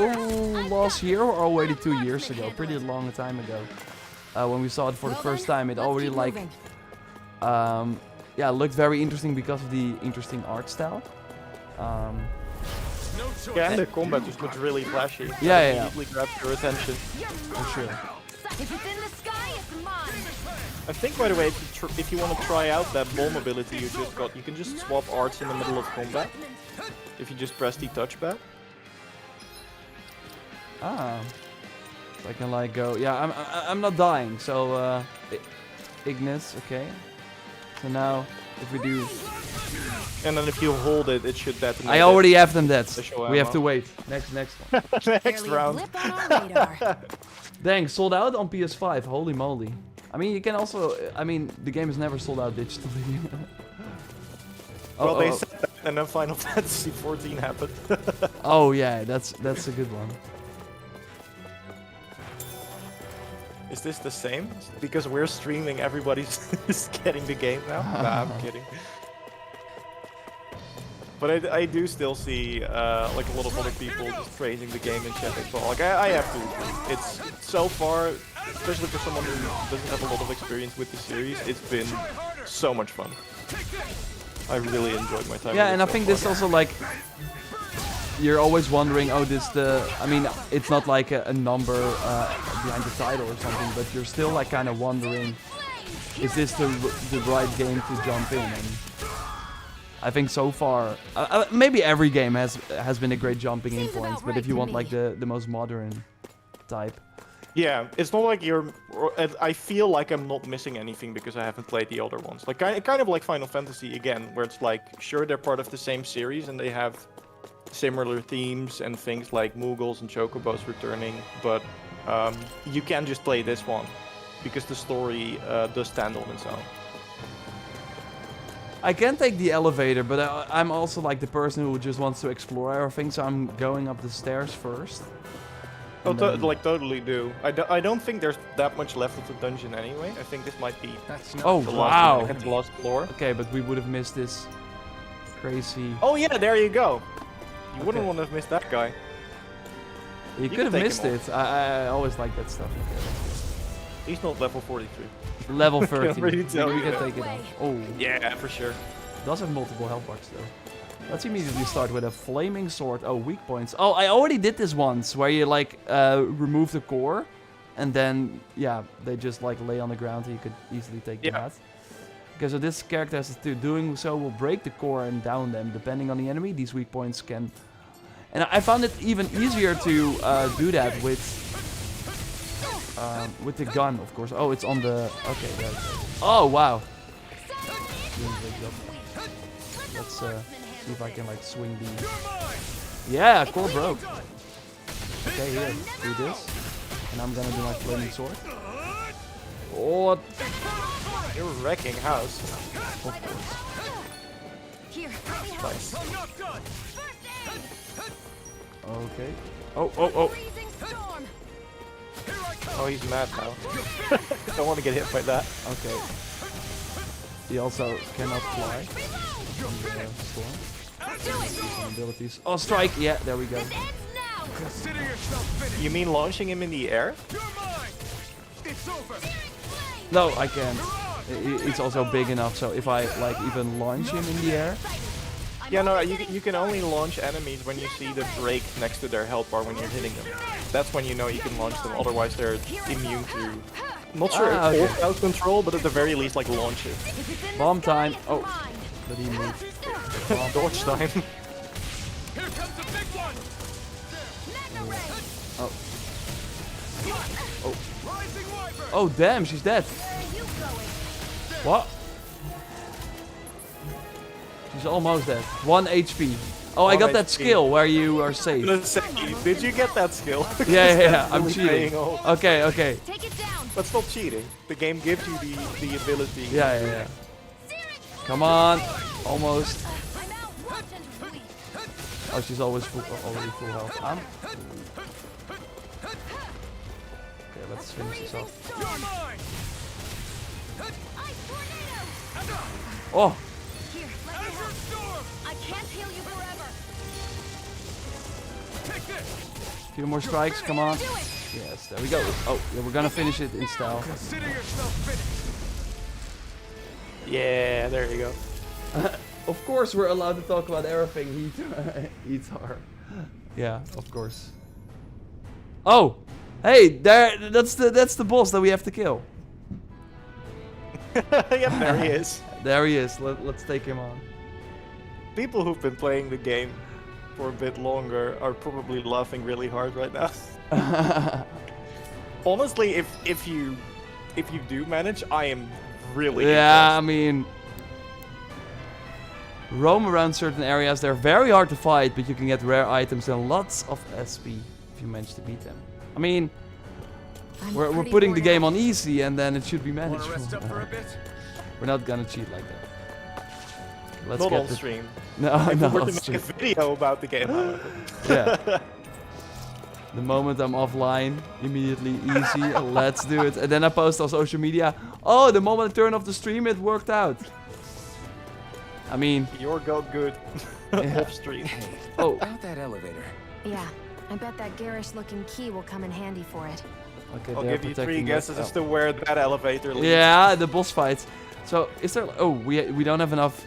last year or already 2 years ago, pretty long time ago. When we saw it for the first time, it already like, yeah, looked very interesting because of the interesting art style. Yeah, and the combat just looks really flashy. Yeah, yeah. Immediately grabs your attention. For sure. If it's in the sky, it's mine. I think, by the way, if you want to try out that bomb ability you just got, you can just swap arts in the middle of combat. If you just press the touchpad. Ah. So I can like go, yeah, I'm not dying, so Ignis, okay. So now, if we do... And then if you hold it, it should detonate. I already have them dead. Special We have ammo. to wait. Next one. Next Barely a round. blip on our radar. Dang, sold out on PS5. Holy moly. I mean, you can also... I mean, the game is never sold out digitally. Well, they said that, and then Final Fantasy 14 happened. Oh yeah, that's a good one. Is this the same? Because we're streaming, everybody's is getting the game now? Nah, I'm kidding. But I do still see like a lot of other people just praising the game in chat as well. Like I have to agree. It's so far, especially for someone who doesn't have a lot of experience with the series, it's been so much fun. I really enjoyed my time. Yeah, with and it I so think far. this also like... You're always wondering, oh, this the... I mean, it's not like a number behind the title or something, but you're still like kind of wondering, is this the right game to jump in? And I think so far, maybe every game has been a great jumping in Seems point, about but if right you to want me. like the most modern type. Yeah, it's not like you're... I feel like I'm not missing anything because I haven't played the other ones. Like kind of like Final Fantasy again, where it's like, sure, they're part of the same series and they have similar themes and things like Moogles and Chocobos returning, but you can just play this one because the story does stand on its own. I can take the elevator, but I'm also like the person who just wants to explore everything, so I'm going up the stairs first. Oh, And then- like totally do. I don't think there's that much left of the dungeon anyway. I think this might be Oh, the wow. last floor. Okay, but we would have missed this crazy... Oh yeah, there you go. You wouldn't Okay. want to have missed that guy. You can could have take him missed it. I always like that stuff. Okay. He's not level 43. Level 30. really tell We you can that. take it off. Oh, Yeah, for sure. does have multiple health bars though. Let's immediately start with a flaming sword. Oh, weak points. Oh, I already did this once, where you like remove the core, and then yeah, they just like lay on the ground. And you could easily take Yeah. that. Okay, so this character has to doing so will break the core and down them, depending on the enemy. These weak points can. And I found it even easier to do that with the gun, of course. Oh, it's on the. Okay, there it is. Oh wow. Doing a great job. Let's see if I can like swing the. Yeah, core broke. Okay, here, do this, and I'm gonna do my flaming sword. Oh, You're wrecking house. of course. Here, Nice. Okay. Oh. freezing storm. Oh, he's mad now. Don't want to get hit by that. Okay. He also cannot fly. In the storm. Some abilities. Oh, strike! Yeah, there we go. Ends now. Consider yourself finished. You mean launching him in the air? You're mine. It's over. No, I can't. It's also big enough, so if I like even launch him in the air. Yeah, no, you can only launch enemies when you see the break next to their health bar when you're hitting them. That's when you know you can launch them, otherwise they're immune to... I'm not sure Ah, if okay. all crowd control, but at the very least, like, launch it. If it's in the Bomb sky, time. it's Oh, mine. but he moved. Dodge time. Here comes the big one. Mega ray. Rising Wyvern. Oh, damn, she's dead. Where are you going? What? She's almost dead. 1 HP. Oh, I 1 got that HP. skill where you are safe. Did you get that skill? Yeah. I'm Really cheating. paying off. Okay. Take it down. That's not cheating. The game gives you the ability. Yeah. Come on. Almost. I'm out once and weak. Oh, she's always already full health. Okay, let's finish this off. You're mine. Ice tornado. Oh, Here, let me Azure help. Storm. I can't heal you forever. Take this. few more strikes. Come on. Do it. Yes, there we go. Oh, yeah, we're gonna finish it in style. Consider yourself finished. Yeah, there you go. Of course, we're allowed to talk about everything. Heatar. Yeah, of course. Oh, hey, that's the boss that we have to kill. Yep, there he is. There he is. Let's take him on. People who've been playing the game for a bit longer are probably laughing really hard right now. Honestly, if you do manage, I am really Yeah, I impressed. mean, Roam around certain areas. They're very hard to fight, but you can get rare items and lots of SP if you manage to beat them. I mean, we're putting the game on easy, and then it should be Wanna manageable. rest up for a bit? We're not gonna cheat like that. Let's Not get on the- stream. No, If no. we were to on make stream. a video about the game, however. Yeah. The moment I'm offline, immediately easy. Let's do it. And then I post on social media. Oh, the moment I turn off the stream, it worked out. I mean, You're good Yeah. off stream. oh, About that elevator. Yeah, I bet that garish-looking key will come in handy for it. okay. I'll they're give you 3 protecting guesses us. as to where that elevator leads. Yeah, the boss fights. So is there? Oh, we don't have enough.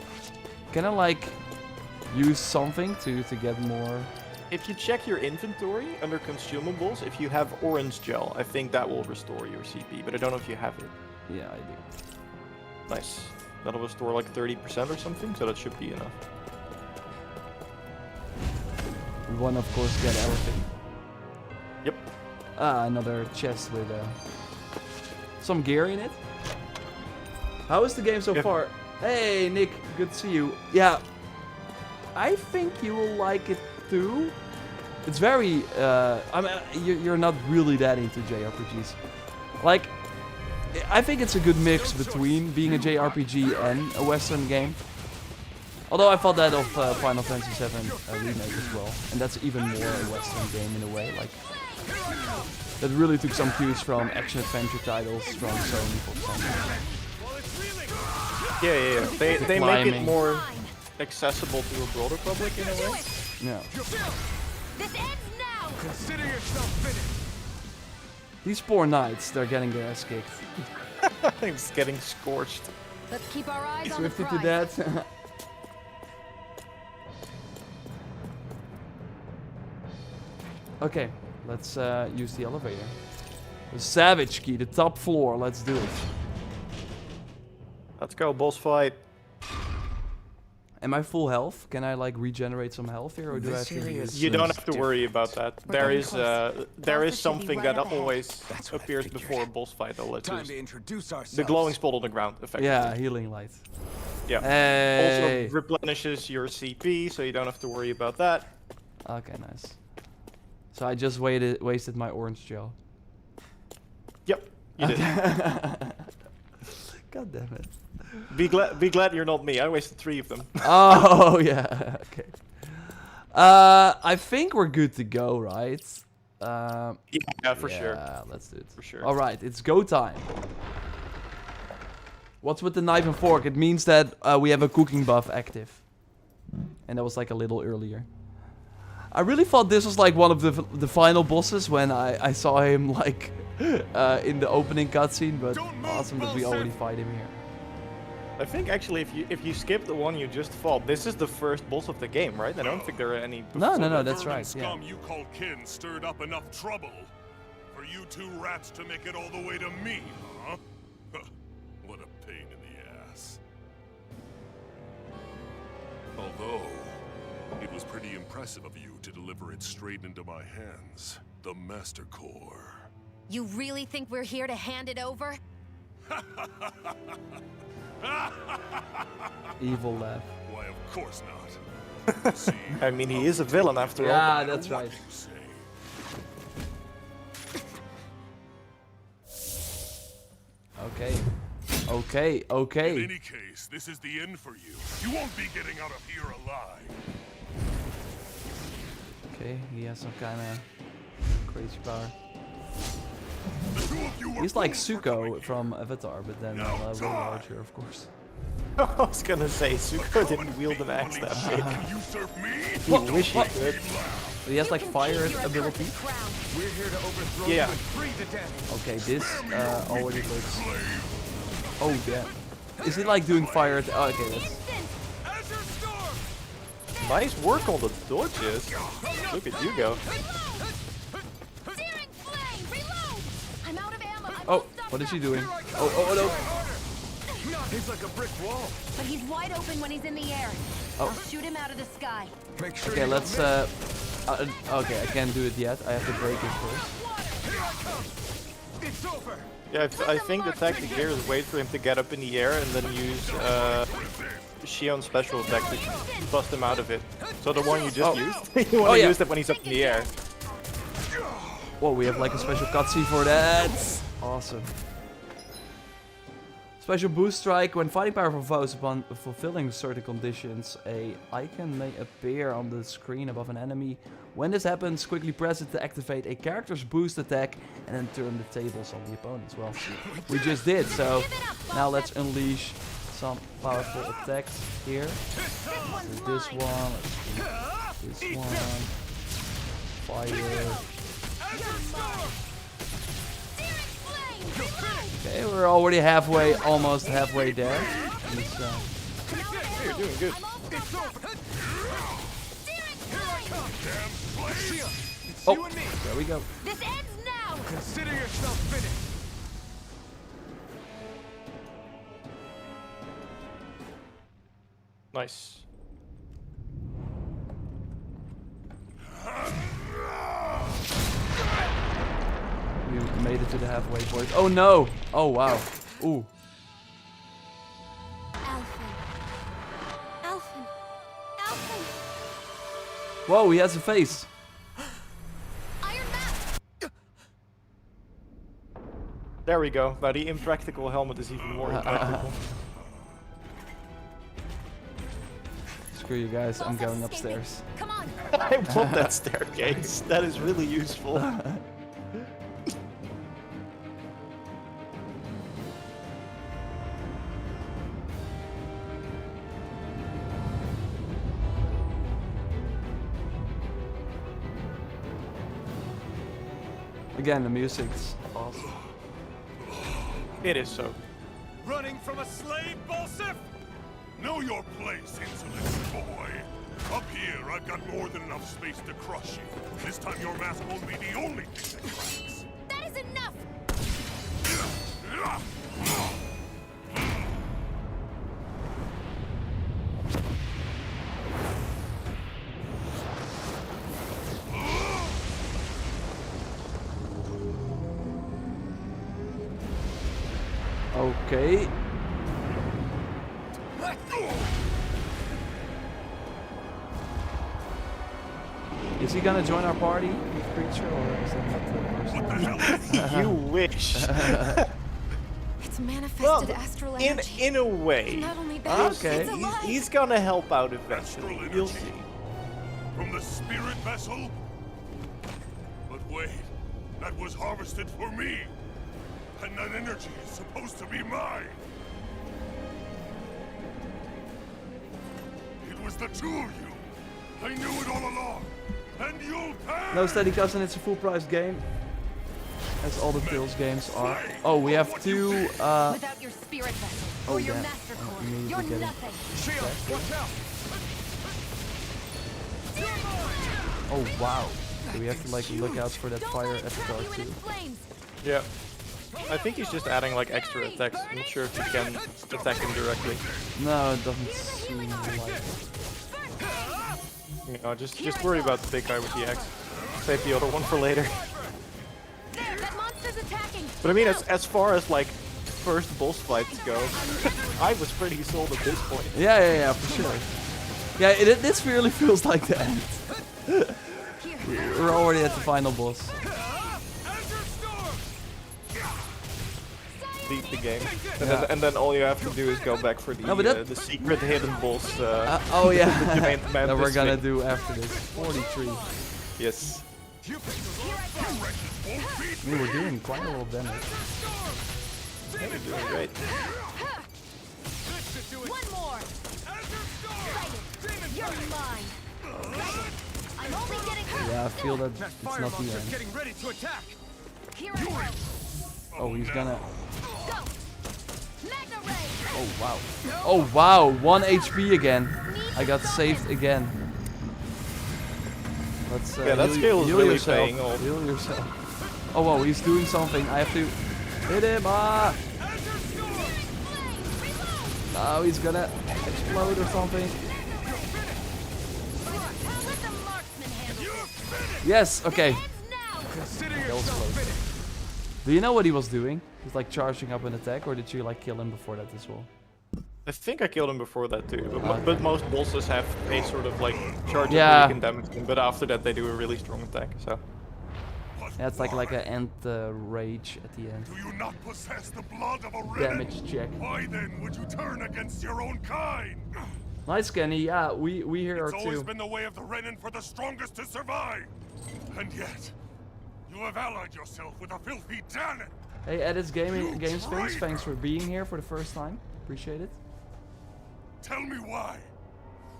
Can I like use something to get more? If you check your inventory under consumables, if you have orange gel, I think that will restore your CP, but I don't know if you have it. Yeah, I do. Nice. That'll restore like 30% or something, so that should be enough. We want, of course, get everything. Yep. Ah, another chest with some gear in it. How is the game so Yep. far? Hey, Nick, good to see you. Yeah, I think you will like it too. It's very. I mean, you're not really that into JRPGs. Like, I think it's a good mix between being a JRPG and a Western game. Although I thought that of Final Fantasy VII Remake as well, and that's even more a Western game in a way. Like, that really took some cues from action-adventure titles from Sony, for example. Yeah. They make it climbing. more accessible to a broader public in a way. Yeah. This ends now! Consider yourself finished. These poor knights, they're getting their ass kicked. It's getting scorched. Let's keep our eyes on the Swifty prize. to that. Okay, let's use the elevator. The Savage Key, the top floor. Let's do it. Let's go, boss fight. Am I full health? Can I like regenerate some health here, or do I have This to area use? is You don't have to worry about that. We're There getting is close. there is Bosses should be something right that up ahead. always That's what I appears figured. before a boss fight. I'll let Time you. to introduce ourselves. The glowing spot on the ground, effectively. Yeah, healing light. Yeah. Hey. Also replenishes your CP, so you don't have to worry about that. Okay, nice. So I just wasted my orange gel. Yep, you did. God damn it. Be glad you're not me. I wasted 3 of them. Oh yeah. Okay. I think we're good to go, right? Yeah, for sure. Yeah, let's do it. For sure. All right, it's go time. What's with the knife and fork? It means that we have a cooking buff active, and that was like a little earlier. I really thought this was like one of the final bosses when I saw him like in the opening cutscene, but awesome that we already fight him here. I think actually, if you skip the one you just fought, this is the first boss of the game, right? I don't think there are any. No, before that. that's Vermin right. Yeah. Scum you call kin stirred up enough trouble for you 2 rats to make it all the way to me, huh? What a pain in the ass. Although, it was pretty impressive of you to deliver it straight into my hands. The Master Core. You really think we're here to hand it over? Evil laugh. Why, of course not. See, I mean, he is a villain after all. Yeah, that's what right. you say. Okay. Okay. In Okay. any case, this is the end for you. You won't be getting out of here alive. Okay. He has some kind of crazy power. The 2 of you are He's like fools for Zuko coming from Avatar, but then Now way die. larger, of course. I was gonna say, Zuko didn't wield an axe that big. You usurp me? You wish he could. He has like You can fire keep your ability. accursed crown. We're here to overthrow Yeah. you and free the dead. Okay, this already looks. Oh yeah. Is he like doing fire? Oh, okay, that's. Instant! Azure Storm! Nice work on the dodges. Look at you go. Searing flame! Reload! I'm out of ammo. I'm Oh, all stuffed what is she up. doing? Oh no. He's like a brick wall. But he's wide open when he's in the air. Oh. I'll shoot him out of the sky. Make sure Okay, you don't let's. miss. Okay, I can't do it yet. I have to break it first. It's over. Yeah, I think the tactic here is wait for him to get up in the air and then use Shion's special attack to bust him out of it. So the one you just used, you want to use that when he's up in the air. Whoa, we have like a special cutscene for that. Awesome. Special boost strike. When fighting powerful foes upon fulfilling certain conditions, a icon may appear on the screen above an enemy. When this happens, quickly press it to activate a character's boost attack and then turn the tables on the opponents. Well, we just did, so now let's unleash some powerful attacks here. So this one, let's do this one. Fire. Okay, we're already halfway, almost halfway there. You're doing good. Oh, there we go. This ends now. Consider yourself finished. Nice. We made it to the halfway point. Oh no! Oh wow. Ooh. Alphen. Alphen. Whoa, he has a face. Iron Mask. There we go. Now the impractical helmet is even more impractical. Screw you guys, I'm going upstairs. Come on. I want that staircase. That is really useful. Again, the music's awesome. It is so. Running from a slave, Balsif? Know your place, insolent boy. Up here, I've got more than enough space to crush you. This time your mask won't be the only thing that cracks. That is enough. Okay. Is he gonna join our party, creature, or is that not the person? You wish. It's manifested Well, astral energy. in a way. Not only that, Okay. it's alive. He's gonna help out eventually. Astral You'll energy. see. From the spirit vessel? But wait, that was harvested for me. And that energy is supposed to be mine. It was the two of you. I knew it all along. And you'll pay! No, Steady Cousin, it's a full price game. As all the Tales games are. Oh, we have two, Without your spirit vessel or your yeah. master core, immediately you're getting- nothing. Shield, watch out! Oh wow. So we have to like look out for that Don't fire let at it the trap dark you in too. its flames. Yeah. I think he's just adding like extra attacks. I'm not sure if you can attack him directly. No, it doesn't seem like it. You know, just worry about the big guy with the axe. Save the other one for later. There, that monster's attacking. But I mean, as far as like first boss fights go, I was pretty sold at this point. Yeah, for sure. Yeah, this really feels like the end. We're already at the final boss. Beat the game, and then all you have to do is go back for the No, but that- the secret hidden boss. Oh yeah, man, that we're this gonna thing. do after this. 43. Yes. I mean, we're doing quite a little damage. You're doing great. One more. Sighted. You're mine. Sighted. I'm only getting hurt. Yeah, I feel that That it's fire not the monster's end. getting ready to attack. Here I go. Oh, he's gonna. Go. Magna ray. Oh wow. Oh wow, 1 HP again. I got saved again. Let's Yeah, that heal- skill is heal really yourself. paying off. Heal yourself. Oh wow, he's doing something. I have to hit him. Ah! Oh, he's gonna explode or something. I'll let the marksman handle this. Yes. Okay. Ends now. Consider was yourself close. finished. Do you know what he was doing? He's like charging up an attack, or did you like kill him before that as well? I think I killed him before that too, but, Okay. but most bosses have a sort of like charge Yeah. where you can damage them, but after that they do a really strong attack. So Yeah, it's like an end rage at the end. Do you not possess the blood of a Renin? Damage check. Why then would you turn against your own kind? Nice, Kenny. Yeah, we here are It's always too. been the way of the Renin for the strongest to survive. And yet, you have allied yourself with a filthy Danon. Hey, Edits Gaming Games traitor! Things, thanks for being here for the first time. Appreciate it. Tell me why.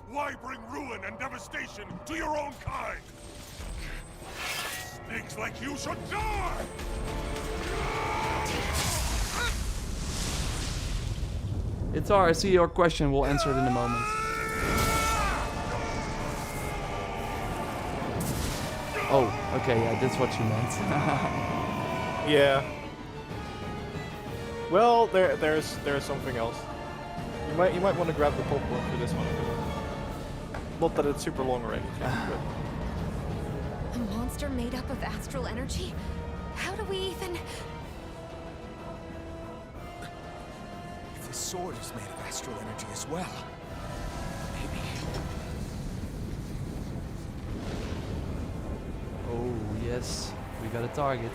Why bring ruin and devastation to your own kind? Snakes like you should die! It's I see your question. We'll answer it in a moment. Oh, okay, yeah, that's what you meant. yeah. Well, there's something else. You might want to grab the popcorn for this one. Not that it's super long already. But... A monster made up of astral energy? How do we even... If the sword is made of astral energy as well, maybe... Oh, yes. We got a target.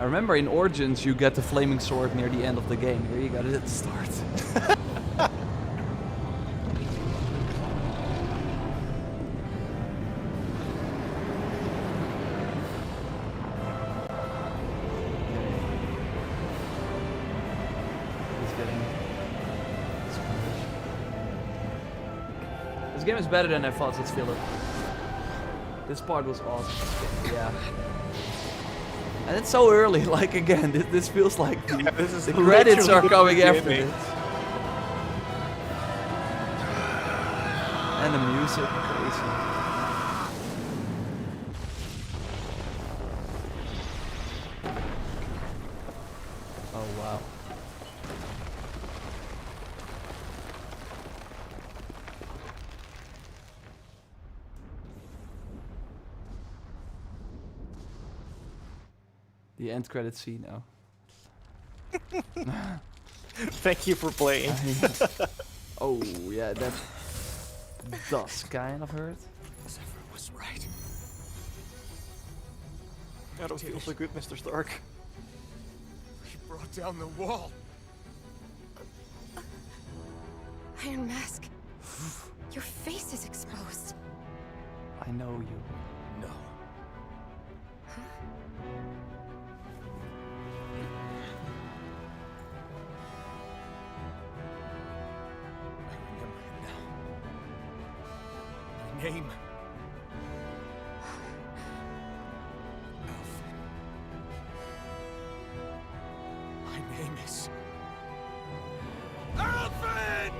I remember in Origins you get the flaming sword near the end of the game. Here you got it at the start. He's getting squished. This game is better than I thought, let's feel it. This part was awesome. Yeah. And it's so early, like again, this feels like the credits are coming after this. And the music, crazy. Oh wow. The end credit scene now. Thank you for playing. Oh yeah, that does kind of hurt. Zephyr was right. That don't feel so good, Mr. Stark. He brought down the wall. Iron Mask. Your face is exposed. I know you. No. I remember it now. My name. Alfred. My name is... Alfred!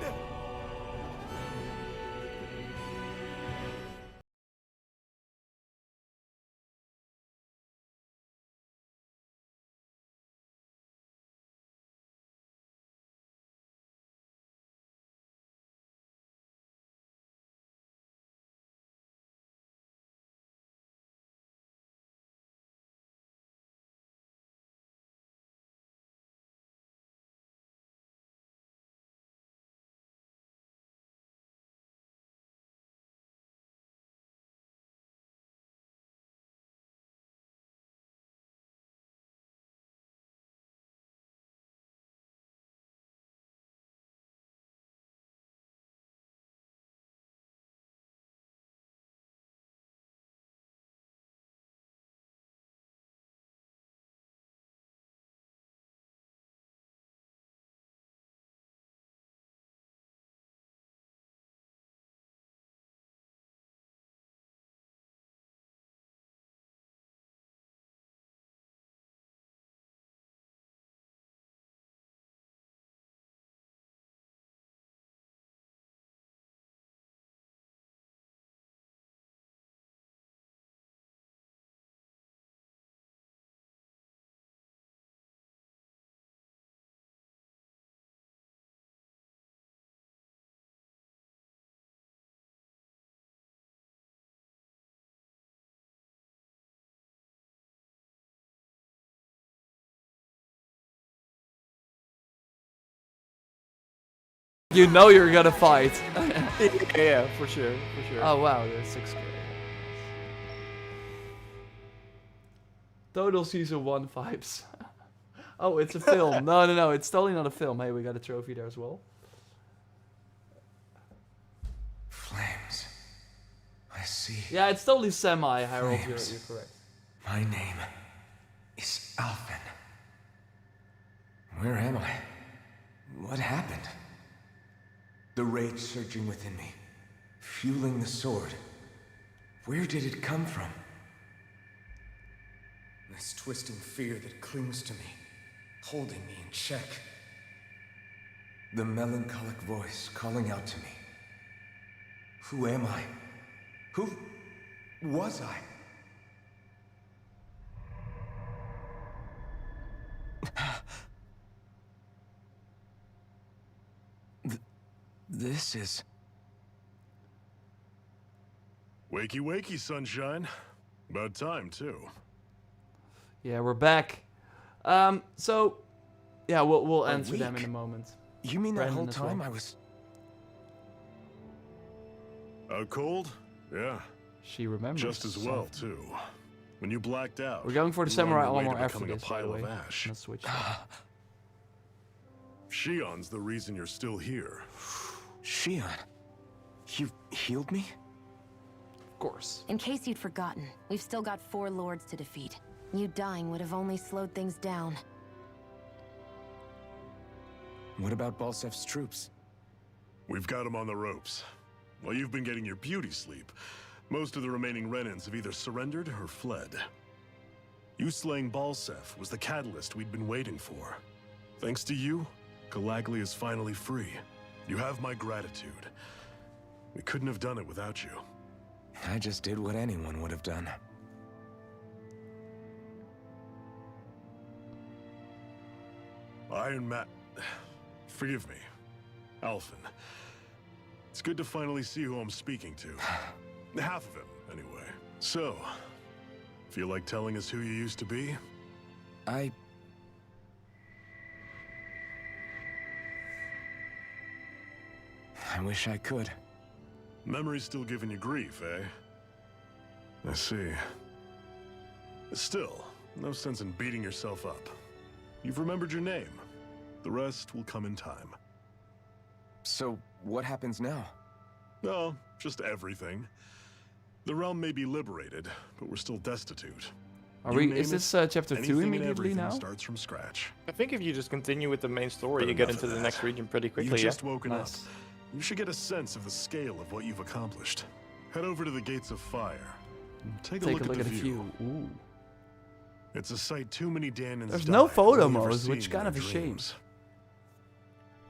You know you're gonna fight. Yeah, for sure, for sure. Oh wow, there's 6K. Total season 1 vibes. Oh, it's a film. No, it's totally not a film. Hey, we got a trophy there as well. Flames. I see. Yeah, it's totally semi, Harold. You're Flames. correct. My name is Alphen. Where am I? What happened? The rage surging within me, fueling the sword. Where did it come from? This twisting fear that clings to me, holding me in check. The melancholic voice calling out to me. Who am I? Who was I? This is... Wakey, wakey, sunshine. About time, too. Yeah, we're back. So, yeah, we'll answer them in a moment. You mean that whole Brandon as well. time I was... Out cold? Yeah. She remembers. Just as well, too. When you blacked out. We're going for the you were on samurai your way to armor after becoming this, a by the pile way. of ash. Let's switch. Shion's the reason you're still here. Shion, you healed me? Of course. In case you'd forgotten, we've still got 4 lords to defeat. You dying would have only slowed things down. What about Balsef's troops? We've got him on the ropes. While you've been getting your beauty sleep, most of the remaining Renans have either surrendered or fled. You slaying Balsef was the catalyst we'd been waiting for. Thanks to you, Galagly is finally free. You have my gratitude. We couldn't have done it without you. I just did what anyone would have done. Iron Man... Forgive me. Alphen. It's good to finally see who I'm speaking to. Half of him, anyway. So, feel like telling us who you used to be? I wish I could. Memory's still giving you grief, eh? I see. Still, no sense in beating yourself up. You've remembered your name. The rest will come in time. So, what happens now? No, just everything. The realm may be liberated, but we're still destitute. Are You we? name Is this chapter 2 anything and immediately everything now? starts from scratch. I think if you just continue with the main story, But you get enough into of the that. next region pretty quickly. You've Yeah. just woken Nice. up. You should get a sense of the scale of what you've accomplished. Head over to the Gates of Fire. And take a look at the view. Ooh. It's a sight too many Danans There's die no photo only ever modes, seeing which in kind of their a shame. dreams.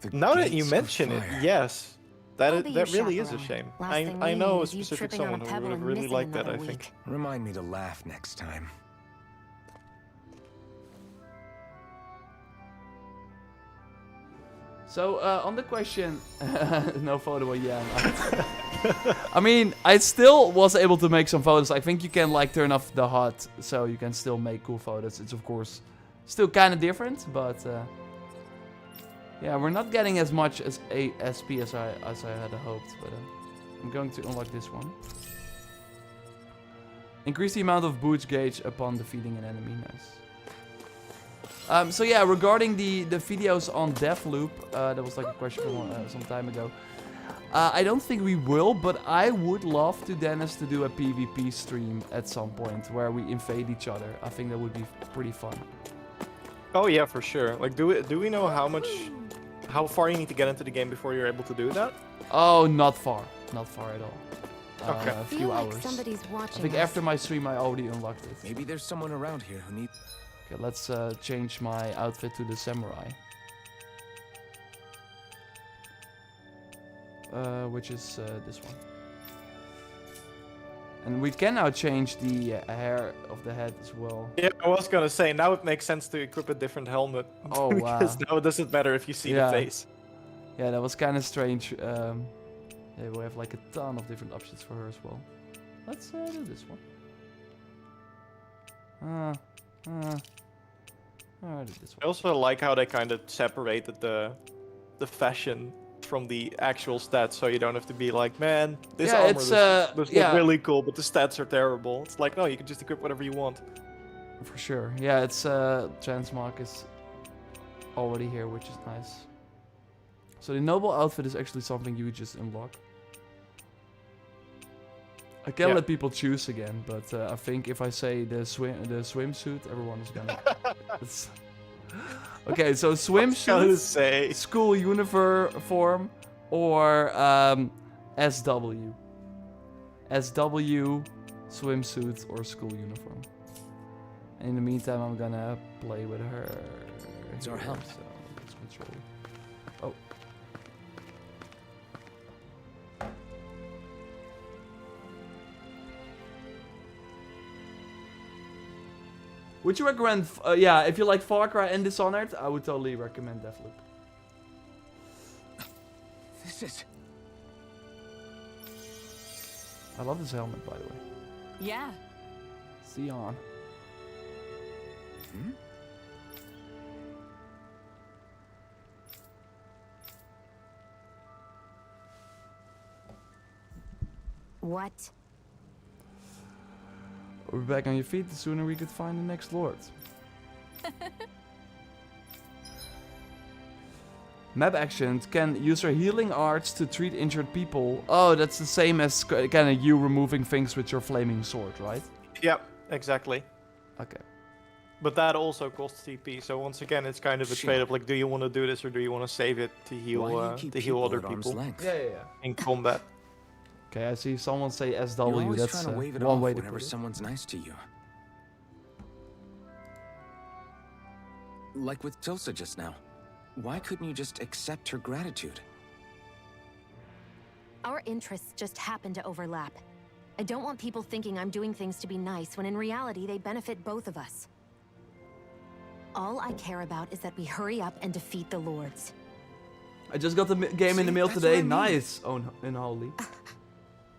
The Now that you Gates of mention it, Fire. yes. That I'll be that your really is a chaperone. shame. Last thing I we know need a is you specific tripping on a someone who pebble would and really missing like that, I another think. week. Remind me to laugh next time. So, on the question, no photo, well, yeah. I mean, I still was able to make some photos. I think you can, like, turn off the HUD, so you can still make cool photos. It's, of course, still kind of different, but, yeah, we're not getting as much as ASP as I had hoped, but, I'm going to unlock this one. Increase the amount of boots gauge upon defeating an enemy. Nice. So yeah, regarding the videos on Deathloop, that was like a question from some time ago. I don't think we will, but I would love to Dennis to do a PvP stream at some point where we invade each other. I think that would be pretty fun. Oh yeah, for sure. Like, do we know how far you need to get into the game before you're able to do that? Oh, not far at all. Okay. A Feel few like hours. somebody's I watching think us. after my stream I already unlocked it. Maybe there's someone around here who needs... Okay, let's change my outfit to the samurai. Which is this one. And we can now change the hair of the head as well. Yeah, I was gonna say, now it makes sense to equip a different helmet. Oh, wow. Because now it doesn't matter if you see Yeah. the face. Yeah, that was kind of strange. Yeah, we have like a ton of different options for her as well. Let's do this one. I did this I one. also like how they kind of separated the fashion from the actual stats, so you don't have to be like, man, this Yeah, armor it's, looks yeah. really cool, but the stats are terrible. It's like, no, you can just equip whatever you want. For sure. Yeah, it's transmog is already here, which is nice. So the noble outfit is actually something you just unlock. I can let people choose again, but I think if I say the swimsuit, everyone is gonna. It's... Okay, so swimsuit, school uniform, or SW. SW, swimsuit, or school uniform. And in the meantime, I'm gonna play with her. It's our help. So let's control. Oh. Would you recommend? Yeah, if you like Far Cry and Dishonored, I would totally recommend Deathloop. This is... I love this helmet, by the way. Yeah. Xeon. Hmm? What? We're back on your feet. The sooner we could find the next lord. Map actions can use your healing arts to treat injured people. Oh, that's the same as kind of you removing things with your flaming sword, right? Yep, exactly. Okay. But that also costs TP. So once again, it's kind of a trade-off. Like, do you want to do this or do you want to save it to heal other people in combat? Okay, I see someone say SW. You're always That's trying to wave it one off way to whenever put it. someone's nice to you. Like with Tilsa just now. Why couldn't you just accept her gratitude? Our interests just happen to overlap. I don't want people thinking I'm doing things to be nice when in reality they benefit both of us. All I care about is that we hurry up and defeat the lords. I just got the game in the mail that's today. what I mean. Nice. Oh, in Holy.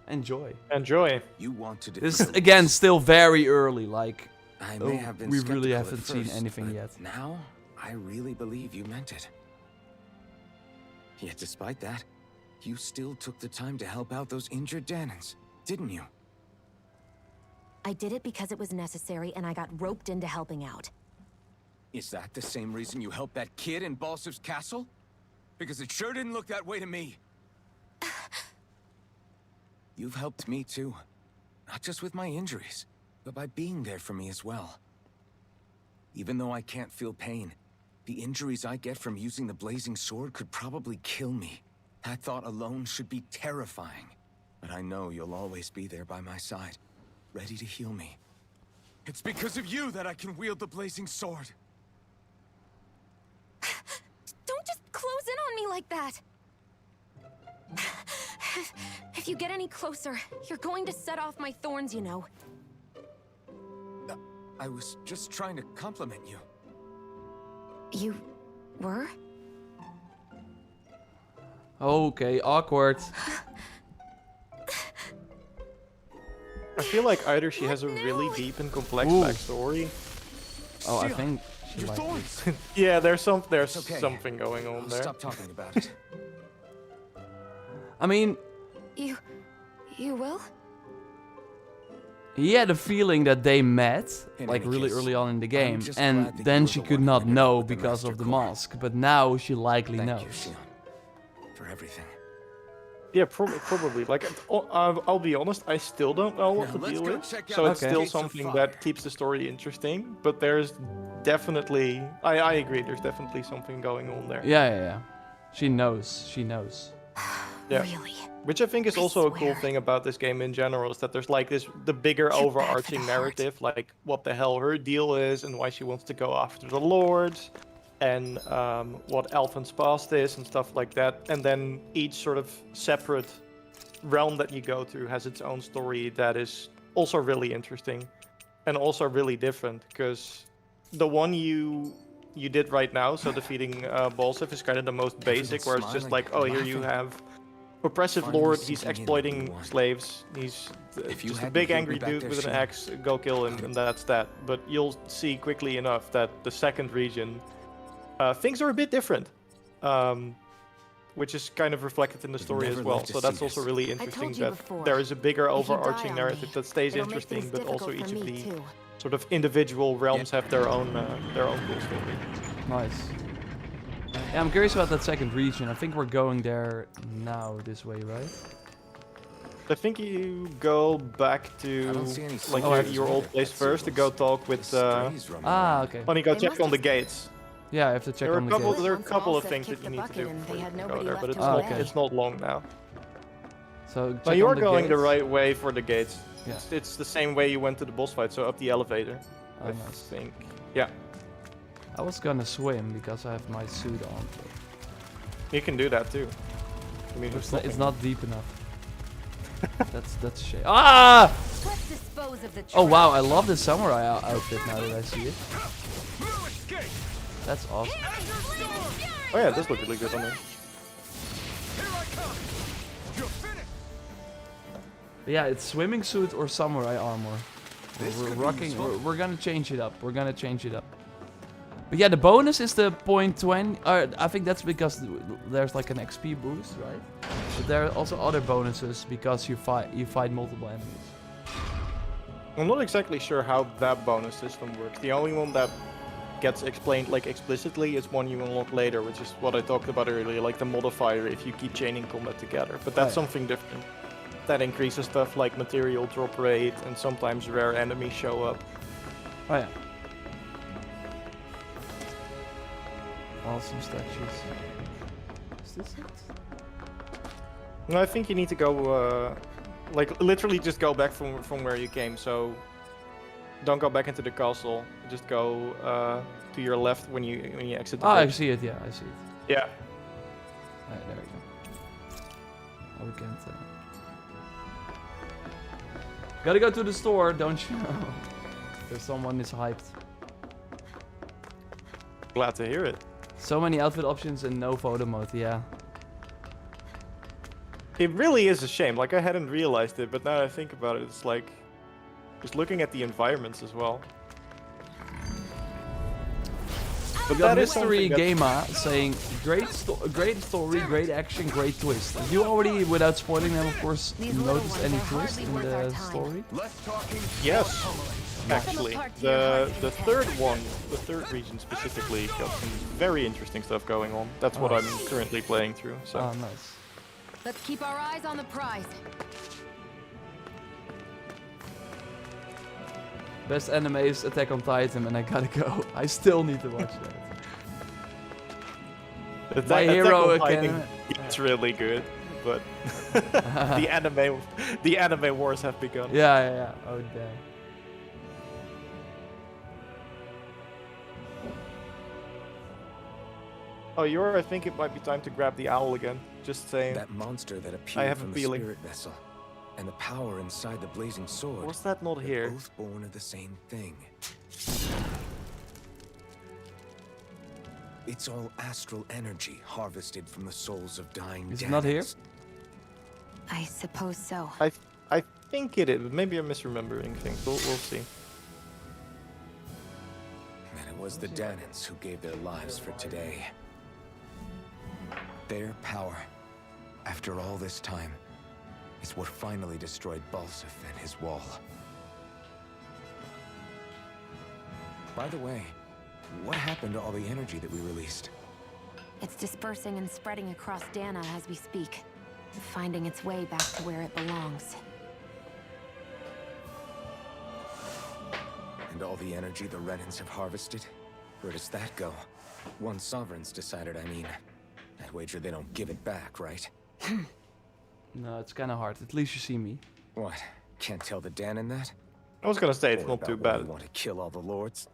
Enjoy. Enjoy. You want to This defend is again us. still very early. Like, I may have been we really skeptical haven't at seen first, anything but yet. Now, I really believe you meant it. Yet despite that, you still took the time to help out those injured Danans, didn't you? I did it because it was necessary and I got roped into helping out. Is that the same reason you helped that kid in Balsev's castle? Because it sure didn't look that way to me. You've helped me too. Not just with my injuries, but by being there for me as well. Even though I can't feel pain, the injuries I get from using the blazing sword could probably kill me. That thought alone should be terrifying. But I know you'll always be there by my side, ready to heal me. It's because of you that I can wield the blazing sword. Don't just close in on me like that! If you get any closer, you're going to set off my thorns, you know. I was just trying to compliment you. You were? Okay, awkward. I feel like either she has a really deep and complex backstory. Oh, I think she Your liked it. thorns. Yeah, there's Okay. something going on I'll there. stop talking about it. I mean, You will? he had a feeling that they met, In like any really case, early on in the game, just and glad that then you were she the could one not who ended know up with the because of Master the Core. mask, but now she likely Thank knows. you, Shion, for everything. Yeah, probably. Like, I'll be honest, I still don't know what Now, the let's deal go is. check So out it's the still Gates of something Fire. that keeps the story interesting. But there's definitely, I agree, there's definitely something going on there. Yeah. She knows. She knows. Yeah. Really? Which I think is I also a cool swear. thing about this game in general, is that there's like the bigger Too bad for overarching the heart. narrative, like what the hell her deal is and why she wants to go after the lords, and what Alphen's past is and stuff like that. And then each sort of separate realm that you go through has its own story that is also really interesting and also really different, because the one you did right now, so defeating Balsev, is kind of the most basic, where it's just smiling, like, oh, here you laughing. have oppressive Finally lord, sinking he's in like exploiting we want. slaves, he's If you just a hadn't big healed angry me back dude there, with an Shion, axe, go kill him, and that's that. But you'll see quickly enough that the second region, things are a bit different. which is kind of reflected in the story as never well. lived to So that's see also this. really told interesting you that before, there is a bigger if you die overarching on narrative me, that stays it'll make interesting, things but also difficult each for of me, the too. sort of individual realms have their own cool story. Nice. Yeah, I'm curious about that second region. I think we're going there now this way, right? I think you go back I to don't see any like soldiers your old either. place That's first to go symbols. talk with. Strays roaming Ah, around. okay. Only go They check must on the have- gates. Yeah, I have to check There are on a the couple. gates. There are a Once couple of Balsef things kicked that you the need to do bucket and before they you had can go nobody there, left but it's to Ah, not. okay. It's not long now. So check No, you on are the going the gates. right way for the gates. Yeah. It's the same way you went to the boss fight, so up the elevator. Oh, I nice. think. Yeah, I was gonna swim because I have my suit on. you can do that too. I mean, But there's it's nothing- not deep enough. That's a shame. Ah! Let's dispose of the Oh wow, I trash. love the samurai outfit now that I see it. That's awesome. Oh yeah, this looks really good on there. But yeah, it's swimming suit or samurai armor. We're rocking. We're gonna change it up. We're gonna change it up. But yeah, the bonus is the 0.20. I think that's because there's like an XP boost, right? But there are also other bonuses because you fight multiple enemies. I'm not exactly sure how that bonus system works. The only one that gets explained like explicitly is one you unlock later, which is what I talked about earlier, like the modifier if you keep chaining combat together. But that's Oh, yeah. something different. That increases stuff like material drop rate and sometimes rare enemies show up. Oh yeah. Awesome statues. Is this it? No, I think you need to go, like literally just go back from where you came. So don't go back into the castle. Just go to your left when you exit the Ah, I bridge. see it. Yeah, I see it. Yeah. Alright, there we go. Oh, we can't. Gotta go to the store, don't you? If someone is hyped. Glad to hear it. So many outfit options and no photo mode. Yeah. It really is a shame. Like I hadn't realized it, but now that I think about it, it's like just looking at the environments as well. We That got is Mystery something Gamer saying great story, great action, great twist. Did you already, without spoiling them, of course, These little notice ones any are twist hardly in worth our the time. story? Yes, actually, apart to your heart's the content. third one, the third region specifically, got some very interesting stuff going on. That's what I'm currently playing through. So Oh, nice. Let's keep our eyes on the prize. Best anime is Attack on Titan, and I gotta go. I still need to watch that. My hero again. It's really good, but the anime wars have begun. Yeah. Oh, damn. Oh, I think it might be time to grab the owl again. Just saying. That monster that appeared have a from the feeling. spirit vessel, and the power inside the blazing sword. Was that not they're here? both born of the same thing. It's all astral energy harvested from the souls of dying Is it not here? Daemons. I suppose so. I think it is. Maybe I'm misremembering things. We'll see. And it was the Daemons who gave their lives for today. Their power, after all this time, is what finally destroyed Balsef and his wall. By the way, what happened to all the energy that we released? It's dispersing and spreading across Dana as we speak, finding its way back to where it belongs. And all the energy the Renans have harvested? Where does that go? Once Sovereign's decided, I mean. I'd wager they don't give it back, right? No, it's kind of hard. At least you see me. What? Can't tell the Danon that? I was gonna say it's Or not about too why bad. we want to kill all the lords?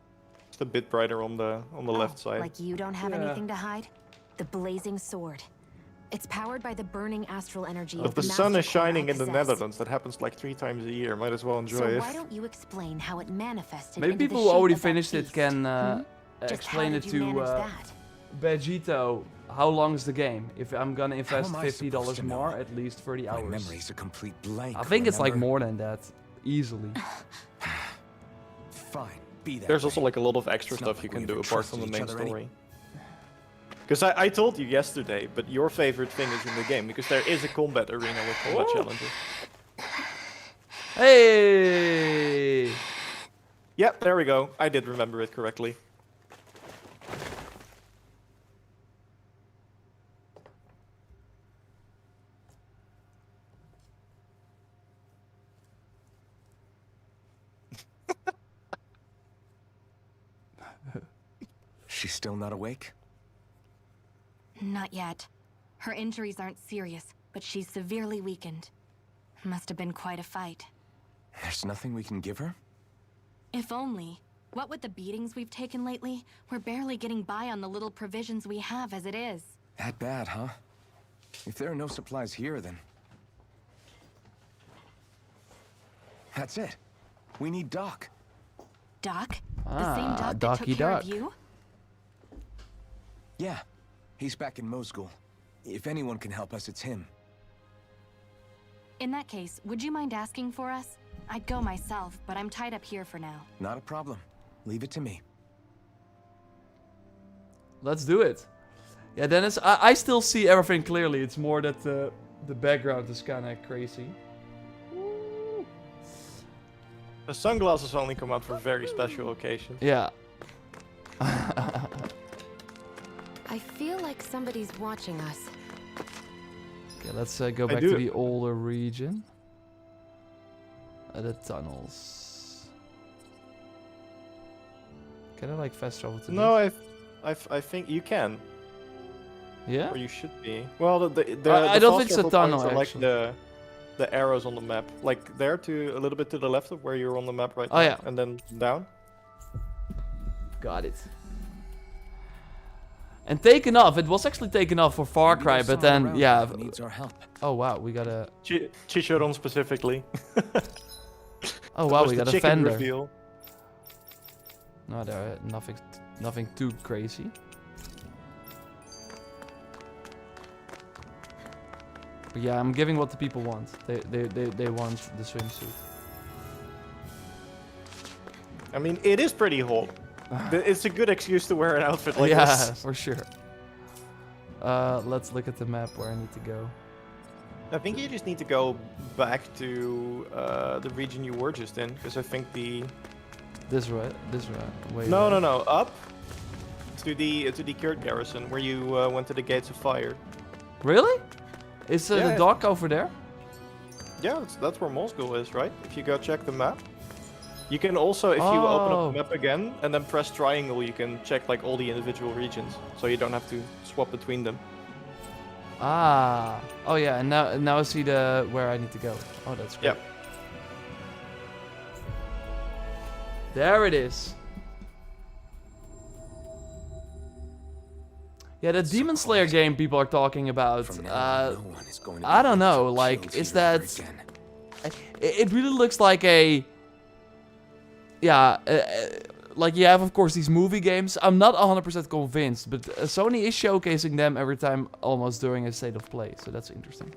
It's a bit brighter on the left side. Like you don't have Yeah. anything to hide? The blazing sword. It's powered by the burning astral energy If of the the sun is master core shining I in the possess. Netherlands, that happens like 3 times a year. Might as well enjoy So it. why don't you explain how it manifested Maybe into people the who already shape of that finished it beast? can Just explain how it did you to manage that? Vegito. How long is the game? If I'm gonna invest am I $50 supposed to know? more, at least 30 My hours. memory's a complete blank. I think it's like remember? more than that, easily. Fine, be that There's way. also like a lot of extra It's not stuff you like we can do ever apart from the trusted main each other story. Because I told you yesterday, but your favorite thing is in the game, because there is a combat arena with combat challenges. Hey! Yep, there we go. I did remember it correctly. She's still not awake? Not yet. Her injuries aren't serious, but she's severely weakened. Must have been quite a fight. There's nothing we can give her? If only. What with the beatings we've taken lately, we're barely getting by on the little provisions we have as it is. That bad, huh? If there are no supplies here, then... That's it. We need Doc. Doc? The same Doc that took care of you? Yeah. He's back in Mosgul. If anyone can help us, it's him. In that case, would you mind asking for us? I'd go myself, but I'm tied up here for now. Not a problem. Leave it to me. Let's do it. Yeah, Dennis, I still see everything clearly. It's more that the background is kind of crazy. The sunglasses only come out for very special occasions. Yeah. I feel like somebody's watching us. Okay, let's go back to the older region. The tunnels. Can I like fast travel to No, this? I think you can. Yeah? Or you should be. Well, I the don't fast think it's a travel tunnel, points are actually. like the arrows on the map, like there to a little bit to the left of where you're on the map right now. Oh, yeah. And then down. Got it. And taken off. It was actually taken off for Far Cry, but then yeah. Needs our help. Oh wow, we got a. Chicharon specifically. Oh wow, was we the got a chicken fender. reveal. No, there nothing too crazy. But yeah, I'm giving what the people want. They want the swimsuit. I mean, it is pretty hot. It's a good excuse to wear an outfit like yeah, this. for sure. Let's look at the map where I need to go. I think you just need to go back to the region you were just in, because I think the... This way. Wait, No, up to the Kurt garrison, where you went to the Gates of Fire. Really? Is the Yeah. dock over there? Yeah, that's where Moscow is, right? If you go check the map. You can also, if you open up the map again and then press triangle, you can check like all the individual regions, so you don't have to swap between them. Ah. Oh yeah, and now I see where I need to go. Oh, that's great. Yep. There it is. Yeah, the Demon Slayer game people are talking about. From now on, no one is going to I be don't able know. to Like, kill is you ever that? again. It really looks like a. Yeah, like you have of course these movie games. I'm not 100% convinced, but Sony is showcasing them every time, almost during a state of play. So that's interesting.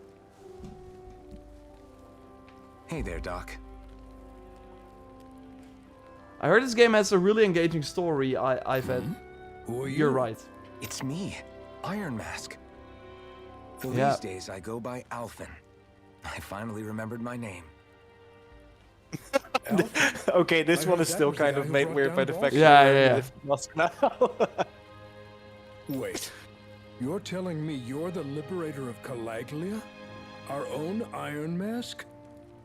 Hey there, Doc. I heard this game has a really engaging story. I've had. Who are you? You're right. It's me, Iron Mask. For Yeah. these days, I go by Alphen. I finally remembered my name. Okay, this one is still kind of made weird by the fact Yeah, that yeah. you're with Musk now. Wait, you're telling me you're the liberator of Calaglia? Our own Iron Mask?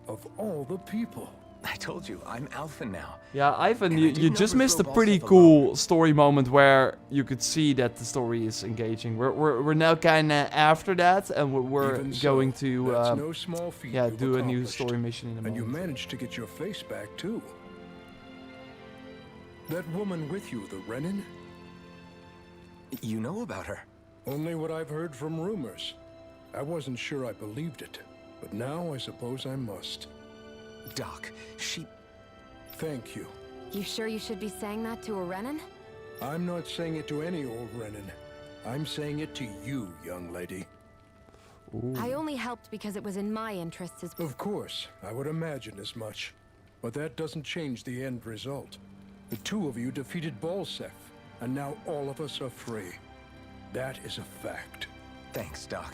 Of all the people. I told you, I'm Alphen now. Yeah, Ivan, And I you didn't just missed a overthrow pretty Balsef cool alone. story moment where you could see that the story is engaging. We're now kind of after that, and we're Even so, going to that's no small feat yeah, you've do a new accomplished. story mission in a And you moment. managed to get your face back, too. That woman with you, the Renin? You know about her? Only what I've heard from rumors. I wasn't sure I believed it, but now I suppose I must. Doc, she... Thank you. You sure you should be saying that to a Renin? I'm not saying it to any old Renin. I'm saying it to you, young lady. I only helped because it was in my interests as Of course, I would imagine as much. But that doesn't change the end result. The two of you defeated Balsef, and now all of us are free. That is a fact. Thanks, Doc.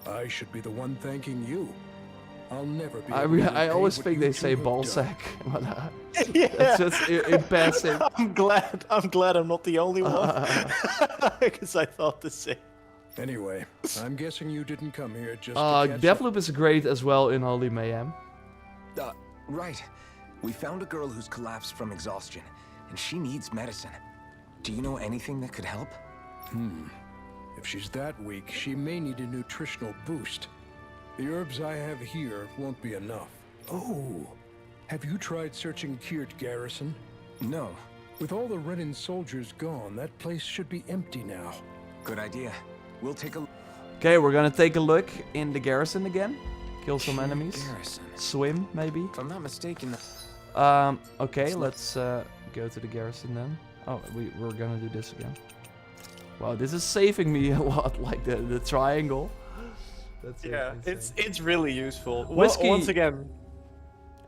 I should be the one thanking you. I'll never be. I always think they say ball sack. It's just in passing. I'm glad I'm not the only one. Because I thought the same. Anyway, I'm guessing you didn't come here just to catch Deathloop is great as well in Holy Mayhem. Right. We found a girl who's collapsed from exhaustion, and she needs medicine. Do you know anything that could help? If she's that weak, she may need a nutritional boost. The herbs I have here won't be enough. Oh, have you tried searching Kirt Garrison? No. With all the Renin soldiers gone, that place should be empty now. Good idea. We'll take a... Okay, we're gonna take a look in the garrison again. Kill some enemies. Garrison. Swim, maybe. If I'm not mistaken... Okay, let's go to the garrison then. Oh, we're gonna do this again. Wow, this is saving me a lot, like the triangle. That's it's really useful. Whiskey. Once again.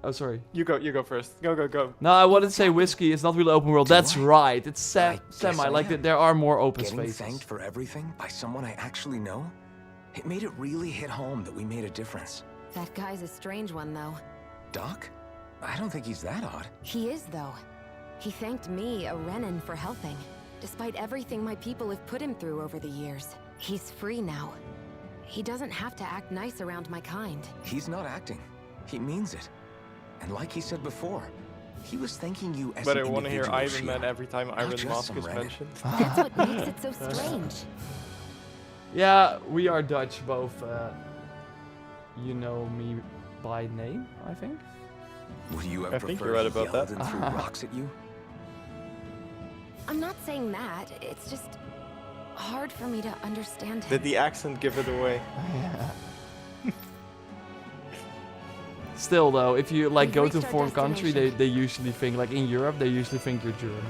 Oh, sorry. You go first. Go. No, I wanted to say whiskey is not really open world. That's right. It's semi. Like there are more open spaces. Getting thanked for everything by someone I actually know? It made it really hit home that we made a difference. That guy's a strange one, though. Doc? I don't think he's that odd. He is, though. He thanked me, a Renin, for helping. Despite everything my people have put him through over the years. He's free now. He doesn't have to act nice around my kind. He's not acting. He means it. And like he said before, he was thanking you as but an I want to hear individual, Iron Man Sheila. every time Not Iron just Mask some is Renin. mentioned. That's what makes it so strange. Yeah, we are Dutch both. You know me by name, I think. Would you I have think preferred you're right about yelled that. and threw rocks at you? I'm not saying that. It's just hard for me to understand him. Did the accent give it away? Yeah. Still though, if you like We've go to a reached our foreign country, destination. they usually think, like in Europe, they usually think you're German.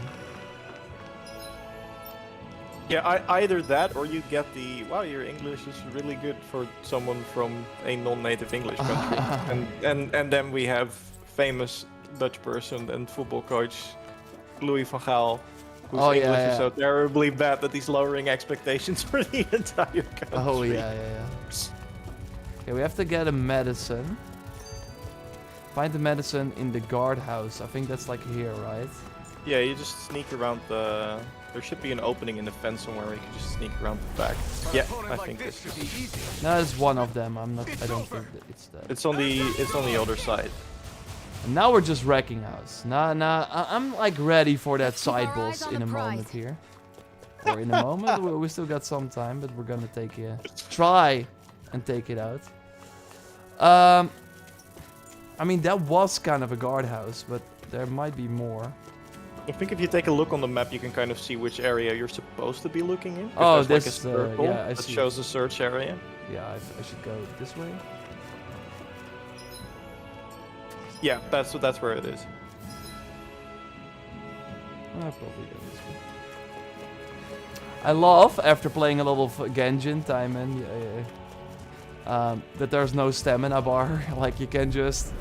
Yeah, either that or you get the wow, your English is really good for someone from a non-native English country, and then we have famous Dutch person and football coach Louis van Gaal, whose English is so terribly bad that he's lowering expectations for the entire country. Oh yeah. Okay, we have to get a medicine. Find the medicine in the guardhouse. I think that's like here, right? Yeah, you just sneak around the. There should be an opening in the fence somewhere where you can just sneak around the back. Yeah, I think this is. No, it's one of them. I don't think that it's that. It's on the other side. And now we're just wrecking house. Nah, I'm like ready for that side our eyes boss on in the a moment prize. here. Or in a moment, we still got some time, but we're gonna try and take it out. I mean, that was kind of a guardhouse, but there might be more. I think if you take a look on the map, you can kind of see which area you're supposed to be looking in. Oh, there's this, like a circle yeah, I that see. shows the search area. Yeah, I should go this way. Yeah, that's where it is. I'll probably go this way. I love, after playing a lot of Genshin time, that there's no stamina bar. Like, you can just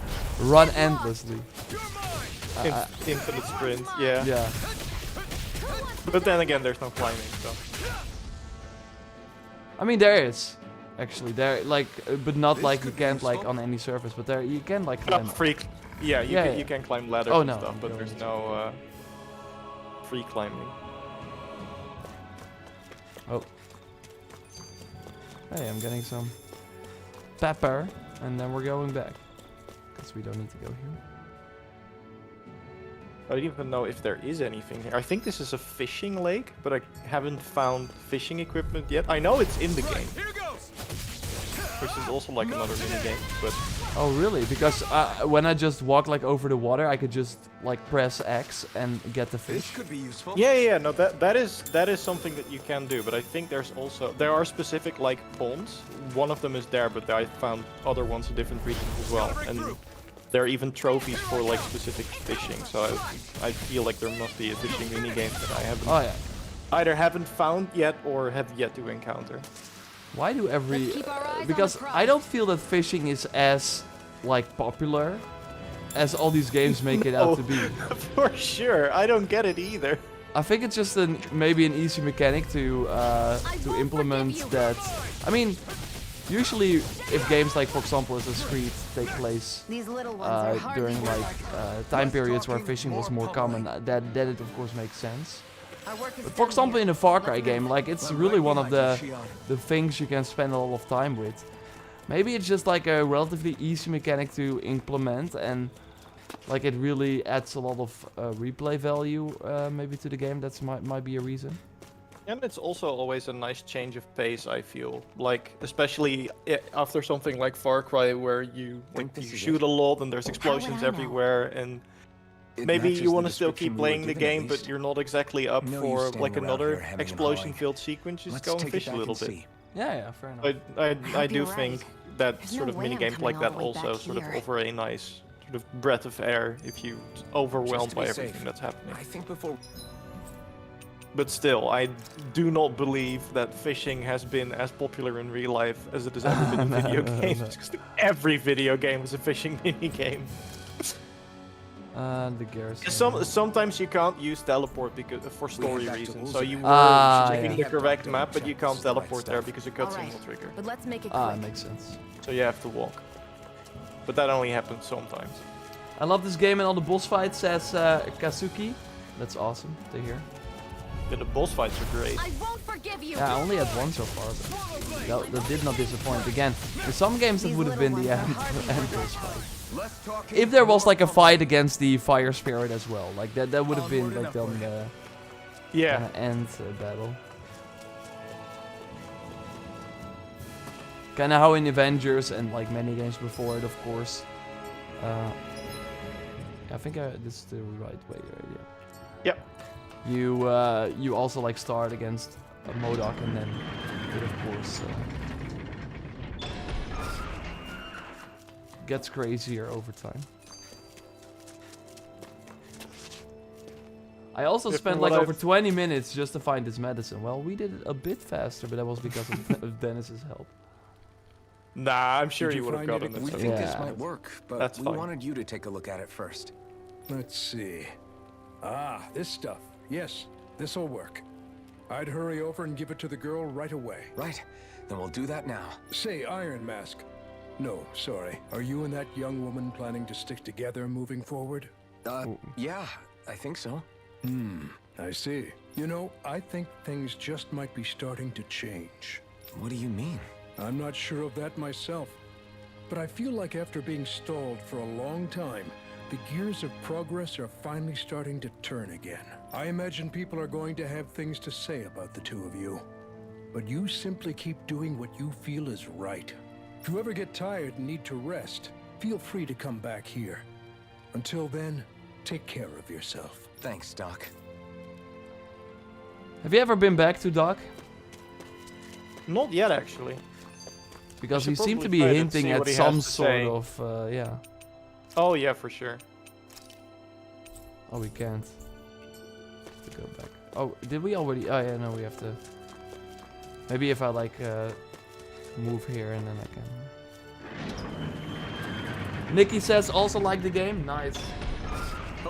run endlessly. Infinite sprint, yeah. Yeah. But then again, there's no climbing, so. I mean, there is. Actually, there, like, but not like you can't, like, on any surface, but there, you can, like, climb. Yeah, you can climb ladders Oh, and no, stuff, but no, there's it's no free climbing. Oh. Hey, I'm getting some pepper, and then we're going back. Because we don't need to go here. I don't even know if there is anything here. I think this is a fishing lake, but I haven't found fishing equipment yet. I know it's in the game. Which is also like another mini game, but... Oh, really? Because when I just walk, like, over the water, I could just, like, press X and get the fish. This could be useful. Yeah, no, that is something that you can do, but I think there are specific, like, ponds. One of them is there, but I found other ones in different regions as well. And there are even trophies for, like, specific fishing, so I feel like there must be a fishing minigame that I haven't either haven't found yet or have yet to encounter. Why do Let's keep our eyes on because the prize. I don't feel that fishing is as, like, popular as all these games make it out to be. For sure, I don't get it either. I think it's just maybe an easy mechanic to implement that. I mean, usually if games like, for example, Assassin's Creed take place during like time periods where fishing was more common, that it of course makes sense. But for example, in a Far Cry game, like it's really one of the things you can spend a lot of time with. Maybe it's just like a relatively easy mechanic to implement, and like it really adds a lot of replay value maybe to the game. That's might be a reason. And it's also always a nice change of pace, I feel. Like, especially after something like Far Cry, where you shoot a lot and there's explosions everywhere, and maybe you want to still keep playing the game, but you're not exactly up for like another explosion-filled sequence. Just go and fish a little bit. Yeah, fair enough. I do think that sort of minigames like that also sort of offer a nice sort of breath of air if you're overwhelmed by everything that's happening. I think before. But still, I do not believe that fishing has been as popular in real life as it has ever been in video games. Because every video game is a fishing minigame. The garrison. Sometimes you can't use teleport because for story reasons. So you were checking the correct map, but you can't teleport there because a cutscene will trigger. But let's make it quick. Makes sense. So you have to walk. But that only happens sometimes. I love this game and all the boss fights, says Kazuki. That's awesome to hear. Yeah, the boss fights are great. I won't forgive you. Yeah, I only had one so far, but that did not disappoint. Again, in some games that would have been the end boss fight. If there was like a fight against the fire spirit as well, like that would have been like the kinda end battle. Kind of how in Avengers and like many games before it, of course. I think this is the right way, right? Yeah. You also like start against a MODOK and then it of course gets crazier over time. I also spent like over 20 minutes just to find this medicine. Well, we did it a bit faster, but that was because of Dennis's help. Nah, I'm sure you would have gotten it. We think this might work, but we wanted you to take a look at it first. Let's see. Ah, this stuff. Yes, this'll work. I'd hurry over and give it to the girl right away. Right, then we'll do that now. Say, Iron Mask. No, sorry. Are you and that young woman planning to stick together moving forward? Yeah, I think so. I see. You know, I think things just might be starting to change. What do you mean? I'm not sure of that myself. But I feel like after being stalled for a long time, the gears of progress are finally starting to turn again. I imagine people are going to have things to say about the two of you. But you simply keep doing what you feel is right. If you ever get tired and need to rest, feel free to come back here. Until then, take care of yourself. Thanks, Doc. Have you ever been back to Doc? Not yet, actually. Because he seemed to be hinting at some sort of, yeah. Oh yeah, for sure. Oh, we can't. To go back. Oh, did we already? Oh yeah, no, we have to. Maybe if I like move here and then I can. Nikki says also like the game. Nice.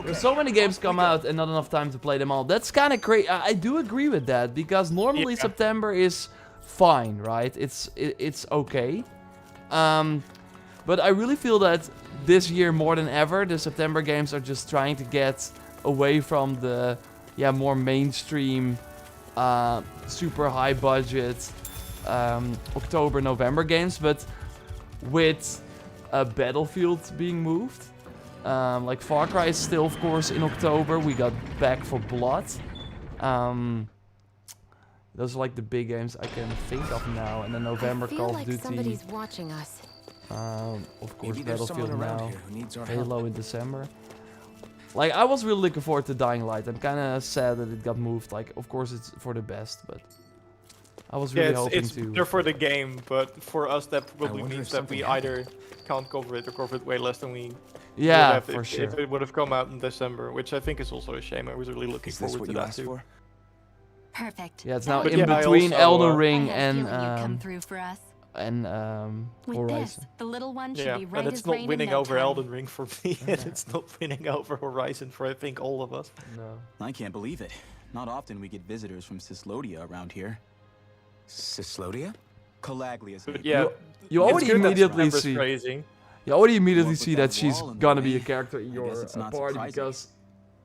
There's so many games come out and not enough time to play them all. That's kind of crazy. I do agree with that because normally September is fine, right? It's okay. But I really feel that this year more than ever, the September games are just trying to get away from the more mainstream, super high budget October, November games, but with Battlefield being moved. Like Far Cry is still, of course, in October. We got Back for Blood. Those are like the big games I can think of now. And then November, Call of Duty. Somebody's watching us. Of course, Battlefield now. Halo in December. Like, I was really looking forward to Dying Light. I'm kind of sad that it got moved. Like, of course, it's for the best, but I was really hoping to. It's better for the game, but for us, that probably means that we either can't cover it or cover it way less than we. Yeah, for sure. If it would have come out in December, which I think is also a shame. I was really looking forward to that too. Perfect. Yeah, it's now in between Elden Ring and come through for us. And With Horizon. this, the little one should be right and it's as not rain winning in no over time. Elden Ring for me, and it's not winning over Horizon for I think all of us. No. I can't believe it. Not often we get visitors from Cislodia around here. Cislodia? Calaglia's neighbor. Yeah. You it's already good that immediately September's see. crazy. You already immediately What with see that that she's wall in the gonna be a way, character in I your guess it's not party surprising. because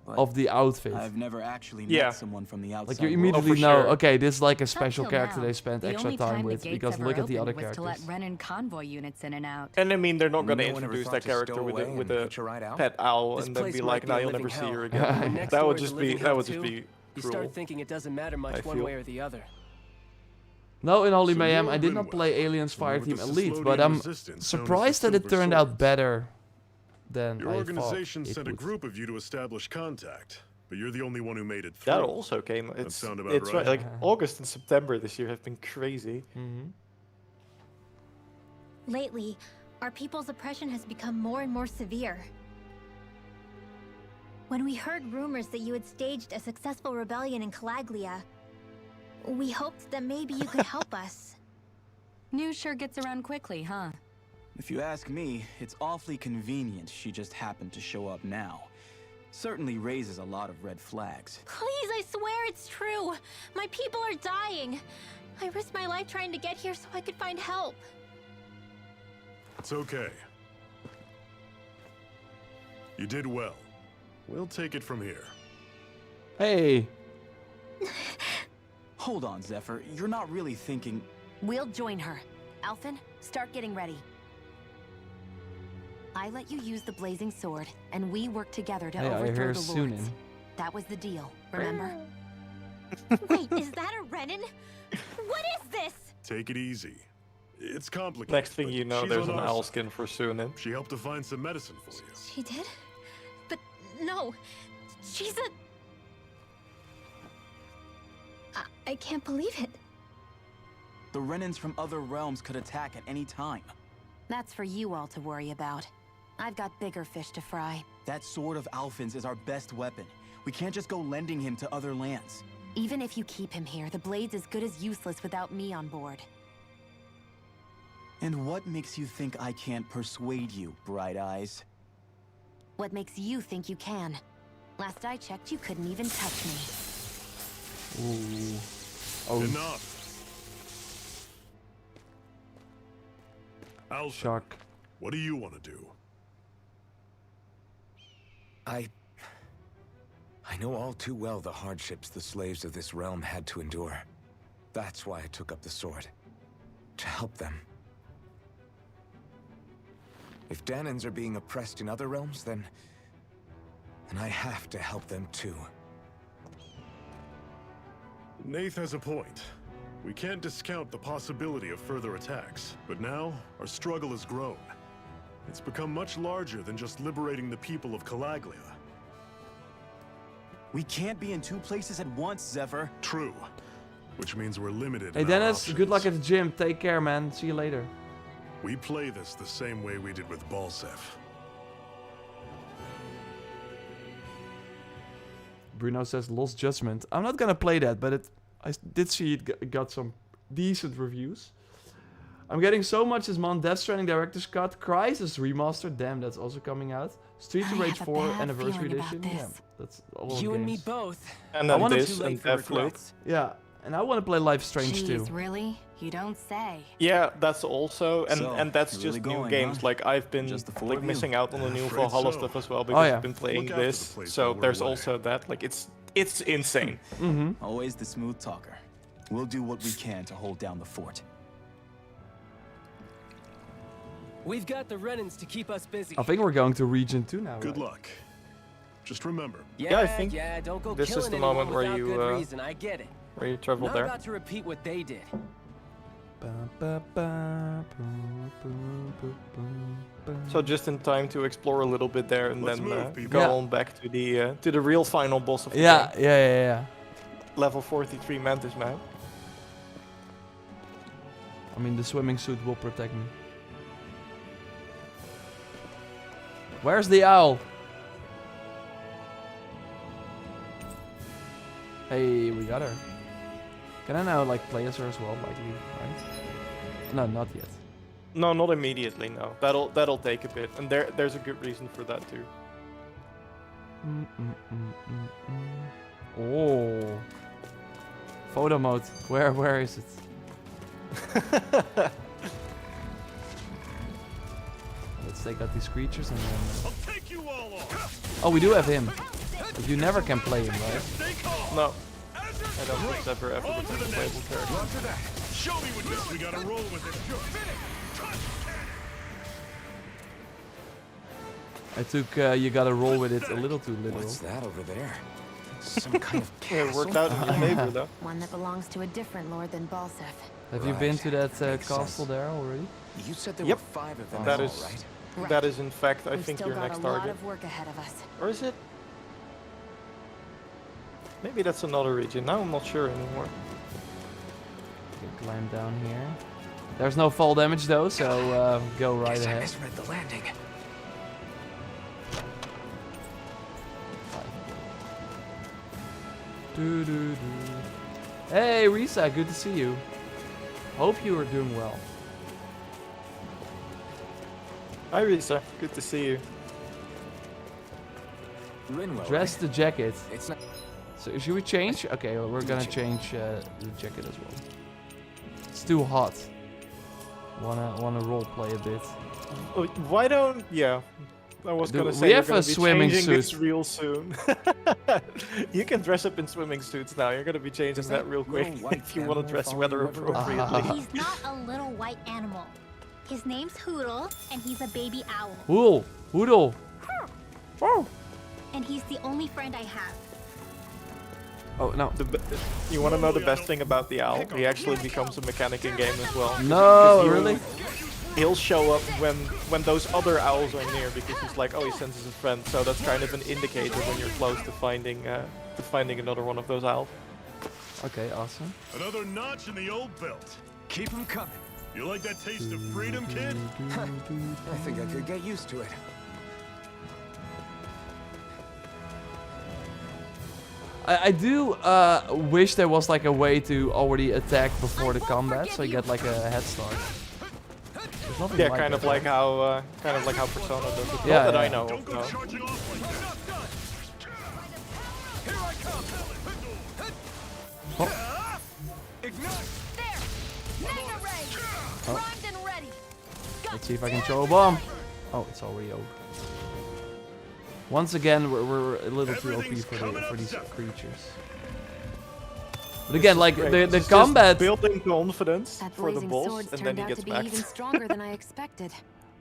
But of the outfit. I've never actually Yeah. met someone from the outside. Like you world. immediately for know, sure. okay, this is like a Up special till character now, they spent the extra only time the with gates because ever look at the other opened was to characters. let Renan convoy units in and out. And I mean, they're not going to No one ever introduce thought that to character stow with away a and with a hitch a ride out? pet owl This and then place be might like, be "Now a you'll living never see hell. her When again." next That door would is a just be living that hell would just too, be You cruel. start thinking it doesn't matter much I one feel. way or the other. No, in Holy So Mayhem, you're I did not Rinwell. play Aliens One with Fireteam the Elite, but Cislodia I'm resistance known as the surprised that it Silver turned out Swords. better than Your I thought organization it sent a would. group of you to establish contact, but you're the only one who made it through. That also came. It's sound about it's right? like August and September this year have been crazy. Lately, our people's oppression has become more and more severe. When we heard rumors that you had staged a successful rebellion in Calaglia, we hoped that maybe you could help us. News sure gets around quickly, huh? If you ask me, it's awfully convenient she just happened to show up now. Certainly raises a lot of red flags. Please, I swear it's true. My people are dying. I risked my life trying to get here so I could find help. It's okay. You did well. We'll take it from here. Hey, Hold on, Zephyr. You're not really thinking... We'll join her. Alphen, start getting ready. I let you use the blazing sword, and we work together to hey, I overthrow hear the Sunin. lords. That was the deal, remember? Wait, is that a Renan? What is this? Take it easy. It's complicated. Next thing but you know, she's there's on an our owl side. skin for Sunin. She helped to find some medicine for you. She did? But no, she's a... I can't believe it. The Renans from other realms could attack at any time. That's for you all to worry about. I've got bigger fish to fry. That sword of Alphen's is our best weapon. We can't just go lending him to other lands. Even if you keep him here, the blade's as good as useless without me on board. And what makes you think I can't persuade you, Bright Eyes? What makes you think you can? Last I checked, you couldn't even touch me. Ooh. Oh, Enough. Alpha, shock. what do you want to do? I know all too well the hardships the slaves of this realm had to endure. That's why I took up the sword. To help them. If Danans are being oppressed in other realms, then I have to help them too. Nath has a point. We can't discount the possibility of further attacks, but now our struggle has grown. It's become much larger than just liberating the people of Calaglia. We can't be in two places at once, Zephyr. True. Which means we're limited Hey in our Dennis, good luck options. at the gym. Take care, man. See you later. We play this the same way we did with Balsef. Bruno says Lost Judgment. I'm not gonna play that, but I did see it got some decent reviews. I'm getting so much this month. Death Stranding Director's Cut. Crysis Remastered. Damn, that's also coming out. Streets of I Rage have a 4 bad Anniversary feeling about Edition. Yeah, this. that's all You and me games. both. And I then wanted this Too late and for Deathloop. regrets. Yeah, and I want to play Life is Strange too. Jeez, really? You don't say. Yeah, that's also, So, and that's you're just really new going, games. huh? Like I've been Just the four like of you? missing out on the new Afraid Valhalla so. stuff as well because yeah. I've been playing Look after the this. place So while we're there's away. also that. Like it's insane. Mm-hmm. Always the smooth talker. We'll do what we can to hold down the fort. We've got the Renans to keep us busy. I think we're going to Region 2 now. Good right? luck. Just remember, I think don't go this is killing the anyone moment where without you, good reason. I get it. Where you travel Not there. about to repeat what they did. Ba, ba, ba, boom, boom, boom, boom, boom. So just in time to explore a little bit there and Let's then move, people. go Yeah. on back to the real final boss of the Yeah, game. yeah. Level 43 Mantis Man. I mean, the swimming suit will protect me. Where's the owl? Hey, we got her. Can I now like play as her as well, likely, right? No, not yet. No, not immediately. No, that'll take a bit, and there's a good reason for that too. Oh. Photo mode. Where is it? Let's take out these creatures and then... I'll take you all off. Oh, we do have him. But you never can play him, right? No. I don't think Zephyr ever becomes a playable character. Show me what this. We gotta roll with it. I took you gotta roll with it a little too little. What's that over there? Some kind of Yeah, castle? it worked out in your favor though. One that belongs to a different lord than Balsef. Have you been to that Makes castle sense. there already? You said there Yep. were 5 of them, That all is right? that is in fact I We've think still your got next a lot target. of work ahead of us. Or is it? Maybe that's another region. Now I'm not sure anymore. Okay, climb down here. There's no fall damage though, so go right Guess I ahead. misread the landing. Doo doo doo. Hey Risa, good to see you. Hope you are doing well. Hi Risa, good to see you. Rinwell, Dress right? the jacket. It's not. So should we change? Okay, well, we're gonna change the jacket as well. It's too hot. Wanna role play a bit. Oh, why don't? Yeah, I was gonna say we you're have gonna a be swimming changing this suit. real soon. You can dress up in swimming suits now. You're gonna be changing that real quick little white if you want to animal dress follow weather you everywhere? appropriately. He's not a little white animal. His name's Hoodle, and he's a baby owl. Hoodle, Hoodle. Oh. And he's the only friend I have. Oh no. You want to know the best thing about the owl? He actually becomes a mechanic in game as well. No, Because really? He'll show up when those other owls are near because he's like, oh, he senses a friend. So that's kind of an indicator when you're close to finding another one of those owls. Okay, awesome. Another notch in the old belt. Keep them coming. You like that taste of freedom, kid? I think I could get used to it. I do wish there was like a way to already attack before the combat, so you get like a head start. There's nothing Yeah, like kind that, of like right? how Persona does it. Yeah, Not that yeah. I know Don't of, go no. charging off like that. There! Mega ray! Primed and ready! Let's see if I can throw a bomb. Oh, it's already over. Once again, we're a little too OP for these creatures. But again, like the It's just combat. building confidence That for the blazing boss, swords and turned then he out gets to be back. even stronger than I expected.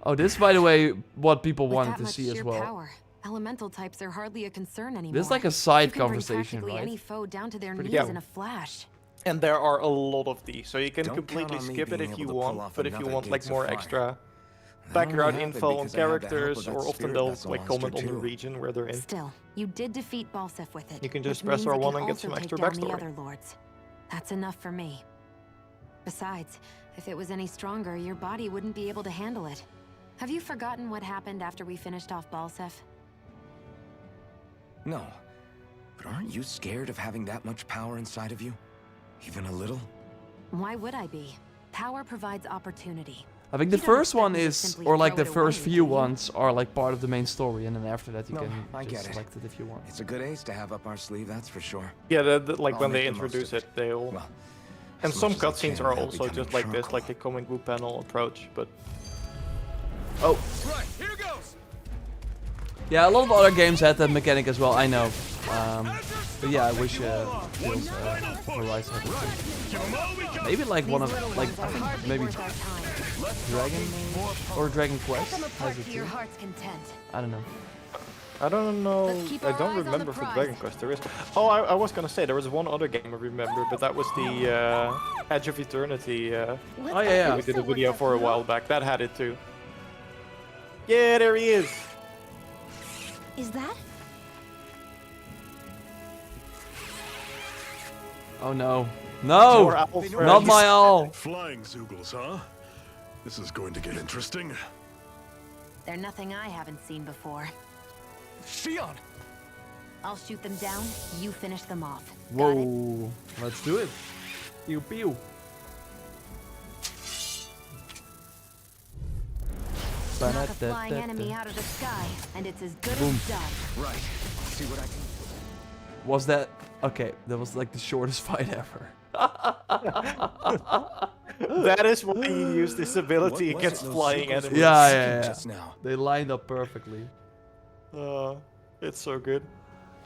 Oh, this, by the way, what people With wanted that to much see as sheer well. power, elemental types are hardly a concern anymore. This is like a side You can bring conversation, practically right? any foe down to their Pretty knees good. in a flash. And there are a lot of these, so you can Don't completely count on me skip it being if you able to pull want. off But if you another want like Gates of more Fire. extra I only background have it info on because I had the help of characters, that or often spirit they'll vessel like monster comment on the too. region where they're in. Still, you did defeat Balsef with it. You can just which press means it R1 can and get also some take extra down the backstory. other lords. That's enough for me. Besides, if it was any stronger, your body wouldn't be able to handle it. Have you forgotten what happened after we finished off Balsef? No. But aren't you scared of having that much power inside of you? Even a little? Why would I be? Power provides opportunity. I think the You don't first expect one me to is, simply or like throw the it first away, few do you? ones are like part of the main story, and then after that you No, can I just get it. select it if you want. It's a good ace to have up our sleeve, that's for sure. Yeah, like I'll when make they the most introduce of it, they'll. Well, And as some much as I cutscenes can are without also becoming just like this, charcoal. like the comic book panel approach. But Oh. Right, here goes. Yeah, a lot of other games had that mechanic as well, I know. But yeah, I wish Tales Horizon had it too. Give 'em all we got. Maybe like one of, These little like, ones I are think hardly maybe worth our time. Dragon or Dragon Set Quest them apart has it to your too. heart's content. I don't know. I don't know. Let's keep I our don't eyes on the remember for prize. Dragon Quest. There is. Oh, I was gonna say there was one other game I remember, but that was the Edge of Eternity. Oh yeah, yeah. We did a video for a while back. That had it too. Yeah, there he is. Is that? Oh no. No! Your Apple Not friends. my all! Flying Zoogles, huh? This is going to get interesting. They're nothing I haven't seen before. Shion! I'll shoot them down, you finish them off. Got it? Whoa. Let's do it. Pew pew. Knock a flying enemy out of the sky, and it's as good Boom. as done. Right. See what I can. Was that... Okay, that was like the shortest fight ever. That is why you use this ability against flying enemies. Yeah. Just now. They lined up perfectly. It's so good.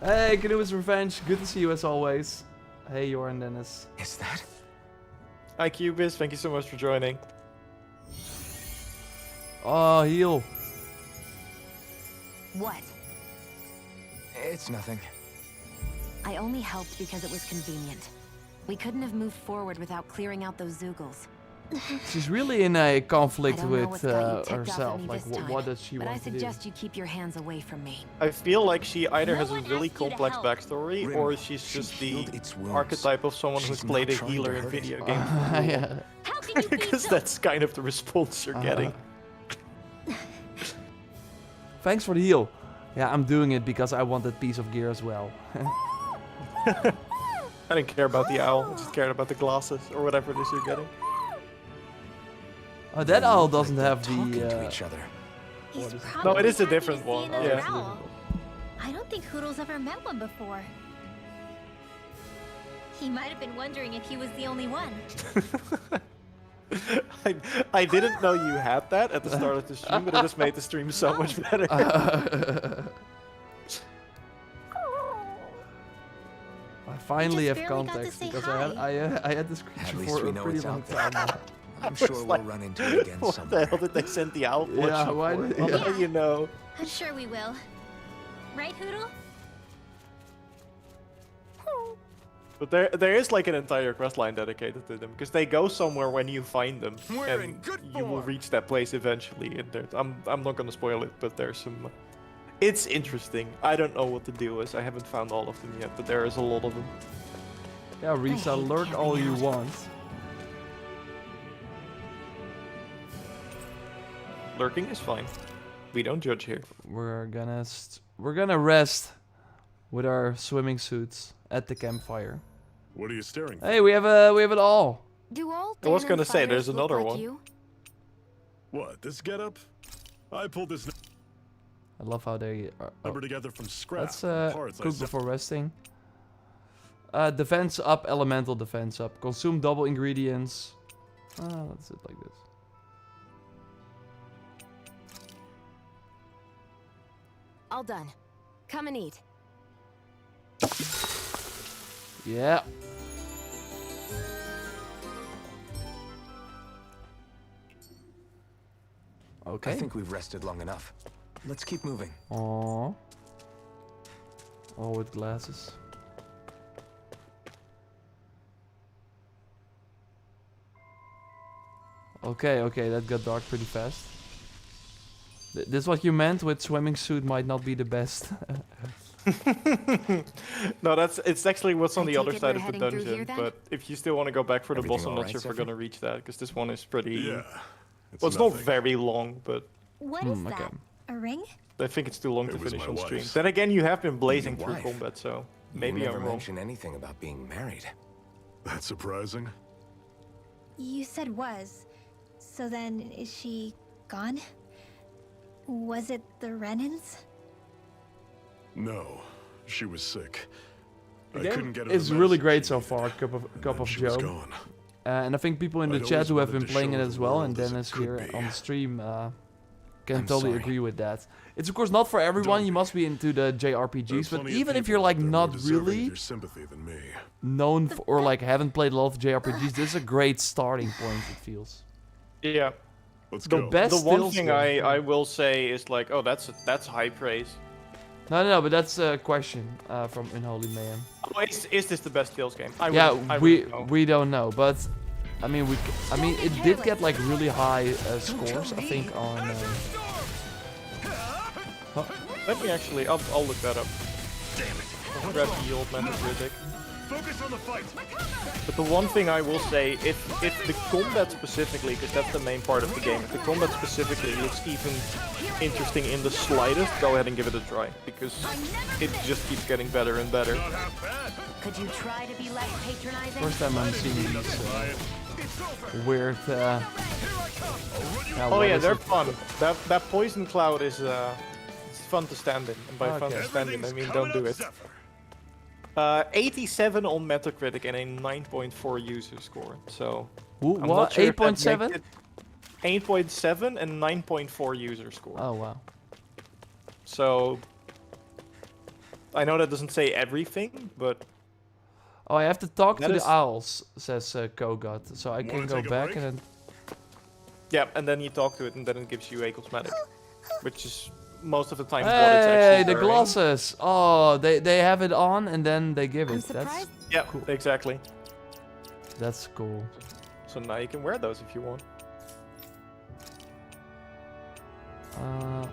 Hey, Canoe's Revenge. Good to see you as always. Hey, Joran Dennis. Is that? Hi, Cubis. Thank you so much for joining. Oh, heal. What? It's nothing. I only helped because it was convenient. We couldn't have moved forward without clearing out those Zoogles. She's really in a conflict I don't know with what's got you ticked off at herself. me Like, this time, what does she but want I to do? suggest you keep your hands away from me. I feel like she either has a one really asked you to complex help. backstory, Rim, or she's she just the healed its wounds. archetype of someone who's She's played a not trying to healer in hurt it. video games. Yeah. How can you be Because so... that's kind of the response you're getting. Thanks for the heal. Yeah, I'm doing it because I want that piece of gear as well. I didn't care about the owl, I just cared about the glasses, or whatever it is you're getting. Oh, that owl doesn't Like have they're talking to the... each other. He's What is it? probably No, it is a happy to different see one. another Yeah. owl. I don't think Hoodle's ever met one before. He might have been wondering if he was the only one. I didn't know you had that at the start of the stream, but it just made the stream so much better. I finally just have barely got to context say because hi. I had this At creature least for we a know pretty it's long out there. time now. I'm sure we'll like, run into it again What somewhere. the hell did they send the owl? Yeah, why for? did- How yeah. do you know? I'm sure we will. Right, Hoodle? But there is like an entire questline dedicated to them, because they go somewhere when you find them, We're in and good you will form. reach that place eventually. And I'm not gonna spoil it, but there's some. It's interesting. I don't know what the deal is. I haven't found all of them yet, but there is a lot of them. Yeah, Risa, hate lurk all you camping out. want. Lurking is fine. We don't judge here. We're gonna rest with our swimming suits at the campfire. What are you staring for? Hey, we have it all. Do all I was Danon gonna say, fighters there's look another like one. you? What, this getup? I pulled this I love how they are. number together from scrap. Let's parts I cook sent- before resting. Defense up, elemental defense up. Consume double ingredients. That's it like this. All done. Come and eat. Yeah. Okay. I think we've rested long enough. Let's keep moving. Aww. All with glasses. Okay, that got dark pretty fast. This what you meant with swimming suit might not be the best. No, it's actually what's on I the take other it side we're of the heading through dungeon. here then? But if you still want to go back for the boss, Everything I'm not all sure right, if we're Zephyr? gonna reach that, because this one is pretty. Yeah. Well, it's not nothing. very long, but What is okay. that? A ring? I think it's too long to It was finish my on stream. wife's. Then again, you have been blazing through wife? combat, so You maybe never I'm wrong. mention anything about being married. That's surprising. You said was. So then, is she gone? Was it the Renans? No, she was sick. The I game couldn't get her is the really medicine great she so needed, far. Cup and of then she was Joe. gone. And I think people in the I'd chat always who have wanted been to playing show it the as well and world as it Dennis could here be. on the stream can I'm totally sorry. agree with that. It's of course not for everyone. Don't You be. must be into the There are JRPGs, but plenty of even if people you're like out there not more deserving of really your sympathy than me. known or like haven't played a lot of JRPGs, this is a great starting point. It feels. Yeah. Let's The go. best The one stills thing though. I will say is like, oh, that's high praise. No, but that's a question from Unholy Mayhem. Oh, is this the best Tales game? I Yeah, wouldn't know. we don't know, but I mean it did get like really high scores. I think on. Let me actually, I'll look that up. Damn it! Grab the old Metacritic. Focus on the fight. But the one thing I will say, if the combat specifically, because that's the main part of the game, if the combat specifically looks even interesting in the slightest, go ahead and give it a try, because it just keeps getting better and better. Not half bad. Could you try to be less patronizing? First time I'm seeing these weird. Oh yeah, they're fun. That poison cloud is it's fun to stand in, and by fun Okay. to stand in, I Everything's mean coming don't do up, it. Zephyr. 87 on Metacritic and a 9.4 user score. So Ooh, I'm what? not sure if that 8.7? makes it 8.7 and 9.4 user score. Oh wow. So I know that doesn't say everything, but Oh, I have to talk to That the is- owls, says Kogat. So I can Wanna go take a back break? and then. yeah, and then you talk to it, and then it gives you a cosmetic, which is most of the time what it's Hey, actually the wearing. glasses! Oh, they have it on and then they give I'm it. That's surprised. Yeah, Cool. exactly. that's cool. So now you can wear those if you want.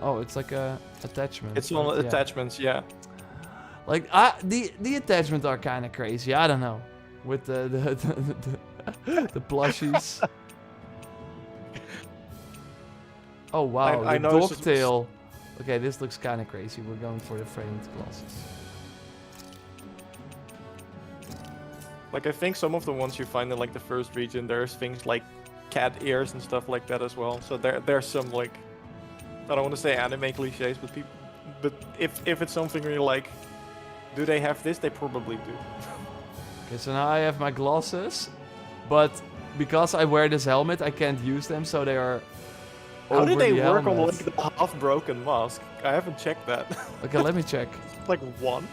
Oh, it's like a attachment. It's on right? Yeah. attachments, yeah. Like the attachments are kind of crazy. I don't know, with the plushies. Oh wow, I the noticed dog tail. Okay, this looks kind of crazy. We're going for the framed glasses. Like I think some of the ones you find in like the first region, there's things like cat ears and stuff like that as well. So there's some like, I don't want to say anime cliches, but if it's something where you're like, do they have this? They probably do. Okay, so now I have my glasses, but because I wear this helmet, I can't use them, so they are. How do over they the work on helmet. like the half broken mask? I haven't checked that. Okay, let me check. Like one.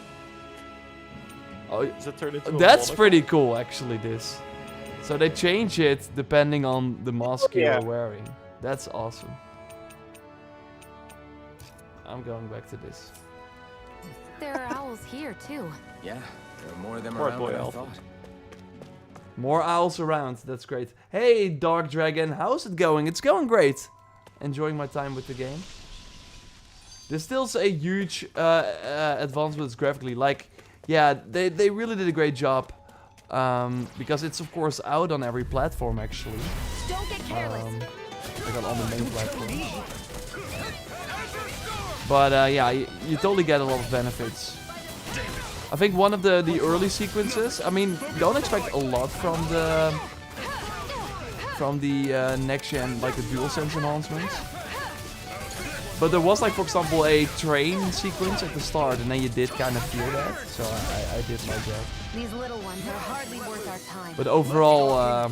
Oh, Does it turn into? A that's monocle? pretty cool, actually. This. So they change it depending on the mask yeah. you're wearing. That's awesome. I'm going back to this. There are owls here too. Yeah, there are more of them Poor around boy than I elf. thought. More owls around. That's great. Hey, Dark Dragon, how's it going? It's going great. Enjoying my time with the game. There's still a huge advancements graphically. Like, yeah, they really did a great job. Because it's of course out on every platform actually. Don't get careless. Like on all the main platforms. But yeah, you totally get a lot of benefits. I think one of the early sequences, I mean, don't expect a lot from the next gen, like the DualSense enhancements. But there was like, for example, a train sequence at the start, and then you did kind of feel that. So I did like that. These little ones are hardly worth our time. But overall,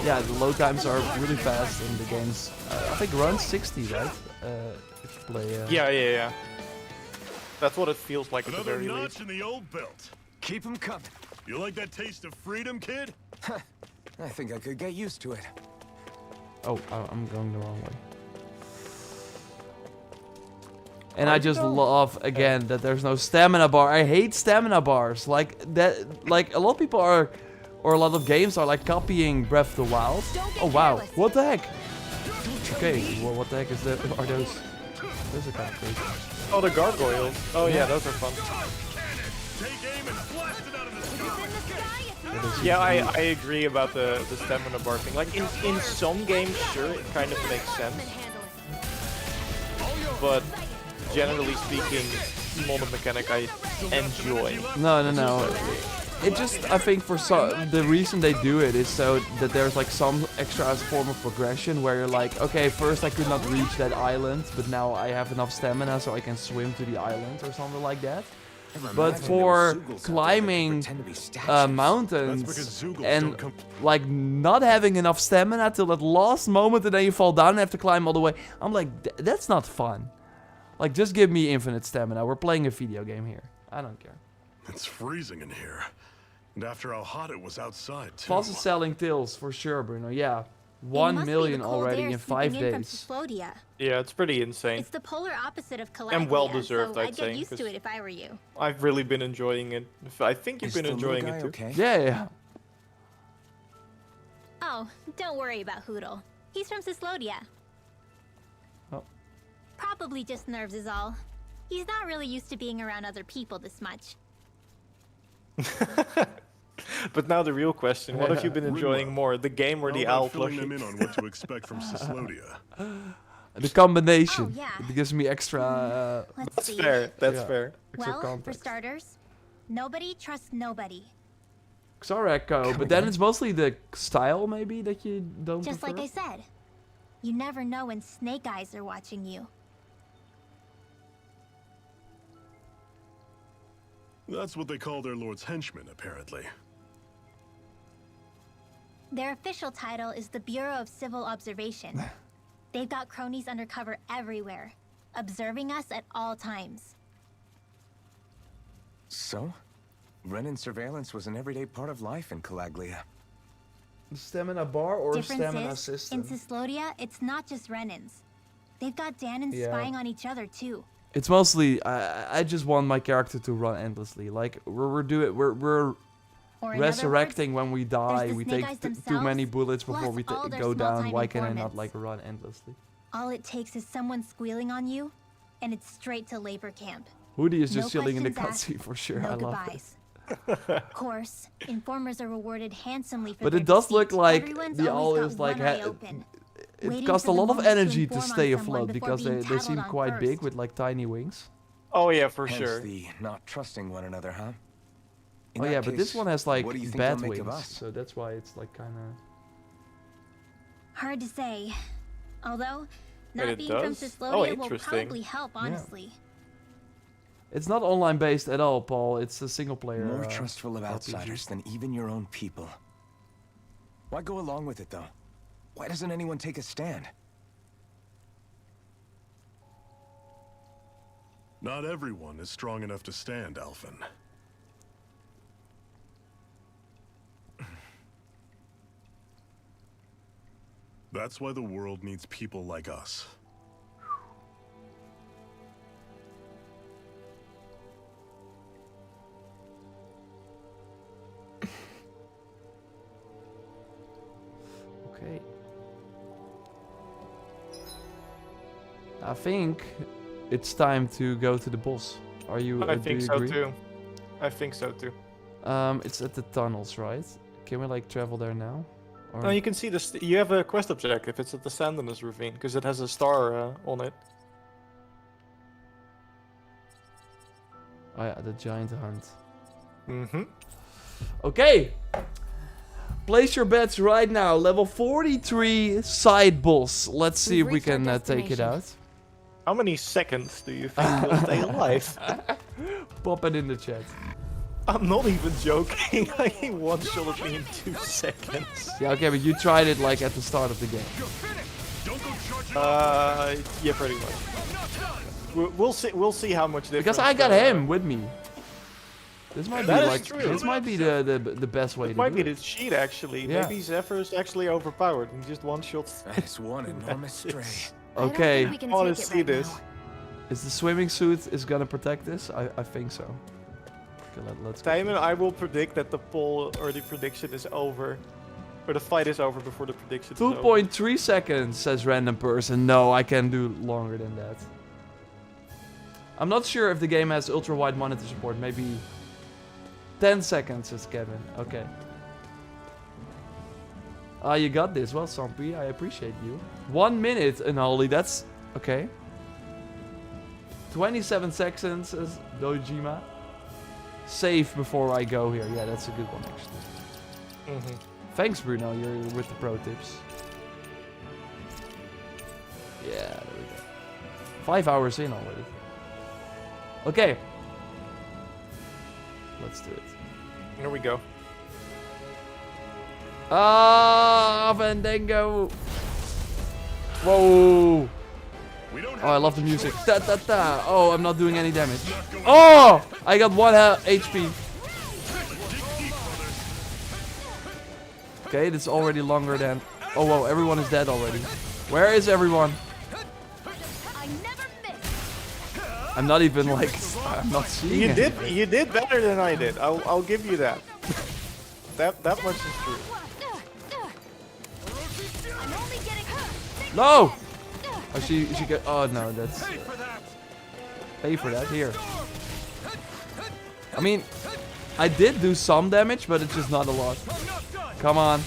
yeah, the load times are really fast, and the game's I think around 60, right? If you play. Yeah. That's what it feels like at the Another very notch least. in the old belt. Keep them coming. You like that taste of freedom, kid? I think I could get used to it. Oh, I'm going the wrong way. And I just love again that there's no stamina bar. I hate stamina bars. Like that. Like a lot of people are, or a lot of games are like copying Breath of the Wild. Oh wow! What the heck? Okay, well, what the heck is that? Are those? Those are kind of crazy. Oh, the gargoyles. Oh yeah, those are fun. Take aim and blast it out of the sky. Yeah, I agree about the stamina bar thing. Like in some games, sure, it kind of makes sense. But generally speaking, not a mechanic I enjoy. No. It just, I think the reason they do it is so that there's like some extra form of progression where you're like, okay, first I could not reach that island, but now I have enough stamina so I can swim to the island or something like that. But for climbing mountains and like not having enough stamina till that last moment and then you fall down and have to climb all the way, I'm like, that's not fun. Like, just give me infinite stamina. We're playing a video game here. I don't care. It's freezing in here. And after how hot it was outside, too. Fastest selling tills, for sure, Bruno. Yeah. It 1 must be million the cold already air in 5 sweeping in from days. Cysplodia. Yeah, it's pretty insane. It's the polar opposite of Calabria, And well-deserved, so I'd I'd say, get used to 'cause- it if I were you. I've really been enjoying it. I think you've Is been the little enjoying guy it too. okay? Yeah. Oh, don't worry about Hoodle. He's from Cysplodia. Oh. Probably just nerves is all. He's not really used to being around other people this much. But now the real question: what have you been enjoying more, the game or How the about owl filling them plushie? in on what to expect from Cyslodia? The combination. Oh, yeah. It gives me extra. Let's That's see. fair. That's Yeah. fair. Extra Well, for context. starters, nobody trusts nobody. Xareko, but then it's mostly the style maybe that you don't Just prefer. like I said, you never know when snake eyes are watching you. That's what they call their lord's henchmen, apparently. Their official title is the Bureau of Civil Observation. They've got cronies undercover everywhere, observing us at all times. So, Renan surveillance was an everyday part of life in Calaglia. Stamina bar or Difference stamina is, system? in Cyslodia, it's not just Renans. They've got Danans Yeah. spying on each other too. It's mostly I just want my character to run endlessly. Like we're Or in other resurrecting words, when we die. the We Snake take Eyes too themselves, many bullets before plus we all their go down. small-time Why can I not informants. like run endlessly? all it takes is someone squealing on you, and it's straight to labor camp. Hoodie is No just chilling in the questions cutscene for sure. No I love it. goodbyes. Of course, informers are rewarded handsomely for But their it does look deceit. like Everyone's the always owl got is like one eye open, it waiting costs a for the lot of moment to energy to inform on stay someone afloat before because being they tattled seem on quite big first. with like tiny wings. Oh yeah, for Hence sure. the not trusting one another, huh? In Oh that yeah, but this case, one has like what do you think bat they'll make of wings, us? so that's why it's like kind of. Hard to say. Although, But not it being from does? Cyslodia Oh, will interesting. probably help, honestly. It's not online based at all, Paul. It's a single player. More trustful of RPG. outsiders than even your own people. Why go along with it, though? Why doesn't anyone take a stand? Not everyone is strong enough to stand, Alphen. That's why the world needs people like us. Okay. I think it's time to go to the boss. Are you? I do think you so agree? too. I think so too. It's at the tunnels, right? Can we like travel there now? Or... No, you can see this. You have a quest objective. It's at the Sandinus Ravine because it has a star on it. Oh yeah, the giant hunt. Mm-hmm. Okay. Place your bets right now. Level 43 side boss. Let's see if We've we reached our can take it destination. out. How many seconds do you think you'll stay alive? Pop it in the chat. I'm not even joking. He one-shotted me in 2 seconds. Yeah, okay, but you tried it like at the start of the game. Yeah, pretty much. We'll see. We'll see how much difference. Because I got him with me. This might be That is like true. this might be the best way It to might do be it. the cheat actually. Yeah. Maybe Zephyr is actually overpowered and just one-shot. That is one enormous stray. Okay, We can I wanna take it see right this. now. is the swimming suit is gonna protect this? I think so. Okay, let's go. Simon, I will predict that the poll or the prediction is over, or the fight is over before the prediction is over. 2.3 seconds, says random person. No, I can do longer than that. I'm not sure if the game has ultra-wide monitor support. Maybe 10 seconds, says Kevin. Okay. Ah, you got this. Well, Sampi, I appreciate you. 1 minute, Unholy. That's... Okay. 27 seconds, says Dojima. Save before I go here. Yeah, that's a good one, actually. Mm-hmm. Thanks, Bruno. You're with the pro tips. Yeah, there we go. 5 hours in already. Okay. Let's do it. Here we go. Ah, Fandango. Whoa. Oh, I love the music. Da, da, da. Oh, I'm not doing any damage. Oh, I got 1 HP. Okay, that's already longer than... Oh, whoa, everyone is dead already. Where is everyone? I never miss. I'm not even like... I'm not seeing You anything. did better than I did. I'll give you that. that much is true. I'm only getting No! Oh, she got... Oh, no, that's... Pay for that. Here. I mean, I did do some damage, but it's just not a lot. Come on.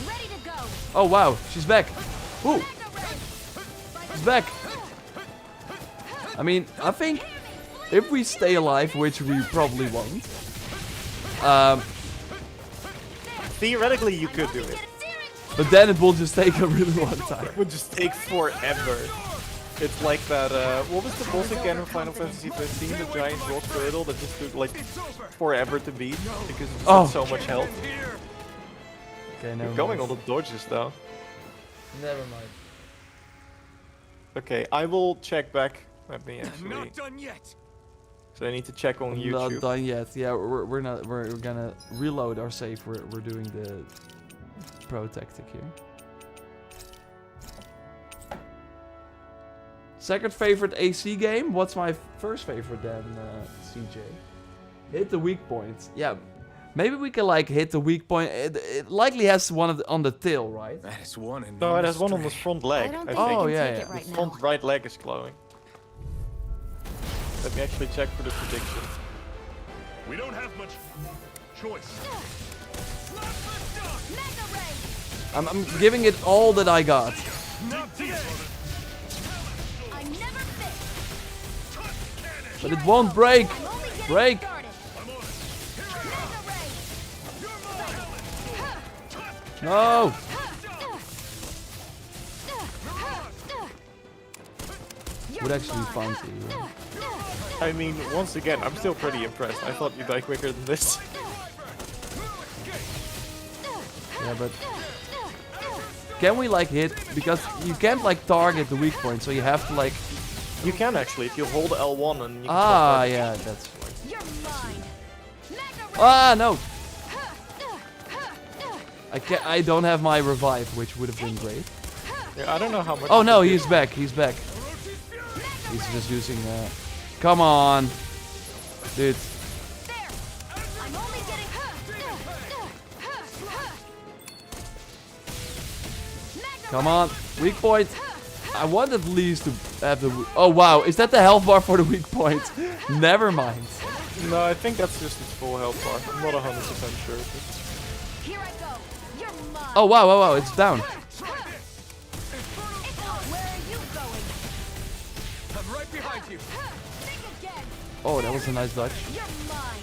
ready to go. Oh, wow. She's back. Ooh. She's back. I mean, I think if we stay alive, which we probably won't, Theoretically, you could do it. but then it will just take a really long time. It would just take forever. It's like that, what was the boss again in Final Fantasy 15? The giant rock turtle that just took like forever to beat because it just had so much health. Okay, no. You're going on the dodges though. Never mind. Okay, I will check back. Let me actually. Not done yet. So I need to check on YouTube. Not done yet. Yeah, we're not. We're gonna reload our save. We're doing the pro tactic here. Second favorite AC game? What's my first favorite then, CJ? Hit the weak point. Yeah, maybe we can like hit the weak point. It likely has one on the tail, right? That is one and No, it has one on the front leg. I think. Oh yeah, yeah. Right The front right leg is glowing. Let me actually check for the prediction. We don't have much choice. I'm giving it all that I got. But it won't break. Break. No. Would actually be fun to you. I mean, once again, I'm still pretty impressed. I thought you'd die quicker than this. Yeah, but can we like hit? Because you can't like target the weak point, so you have to like. You can actually, if you hold L1 and you can Yeah, that's. Ah, no. I don't have my revive, which would have been great. Yeah, I don't know how much. Oh no, he's back. He's back. He's just using. Come on, dude. Come on, weak point. I want at least to have the. Oh wow, is that the health bar for the weak point? Never mind. No, I think that's just its full health bar. I'm not 100% sure. Here I go. You're mine. Oh wow, wow, wow, it's down. Where are you going? I'm right behind you. Think again. Oh, that was a nice dodge. You're mine.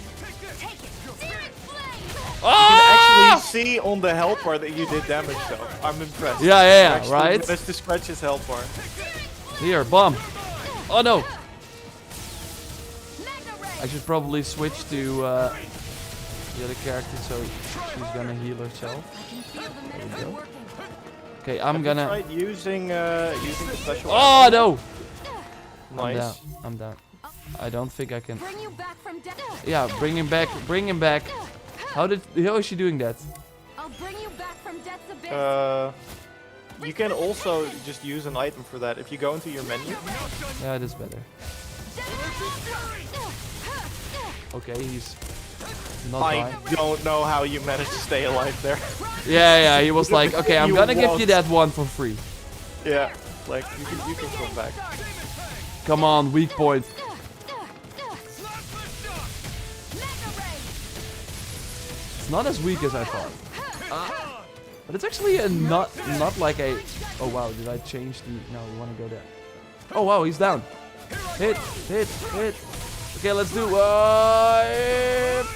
Take it. Searing flame. You can actually see on the health bar that you did damage though. I'm impressed. Yeah, yeah, yeah, Actually, right? Let's just scratch his health bar. Here, bomb. Oh no. I should probably switch to the other character so she's gonna heal herself. There we go. Okay, I'm gonna. Tried using the special. Oh no! Nice. I'm down. I don't think I can. Bring you back from death. Yeah, bring him back. Bring him back. How is she doing that? I'll bring you back from death's abyss. You can also just use an item for that if you go into your menu. Yeah, that's better. Okay, he's not I dying. don't know how you managed to stay alive there. Yeah, he was like, okay, I'm You gonna give you walked. that one for free. Yeah, like you can come back. Come on, weak point. It's not as weak as I thought. But it's actually a not like a. Oh wow, did I change the? No, we want to go there. Oh wow, he's down. Hit. Okay, let's do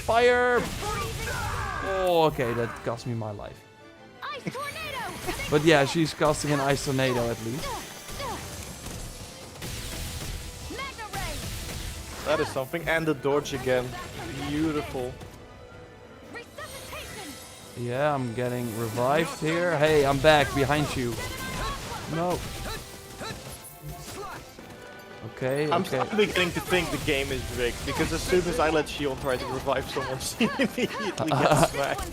fire. Oh, okay, that cost me my life. But yeah, she's casting an ice tornado at least. That is something. And the dodge again. Beautiful. Yeah, I'm getting revived here. Hey, I'm back behind you. No. Okay, I'm okay. starting beginning to think the game is rigged because as soon as I let Shion try to revive someone, she immediately gets smacked.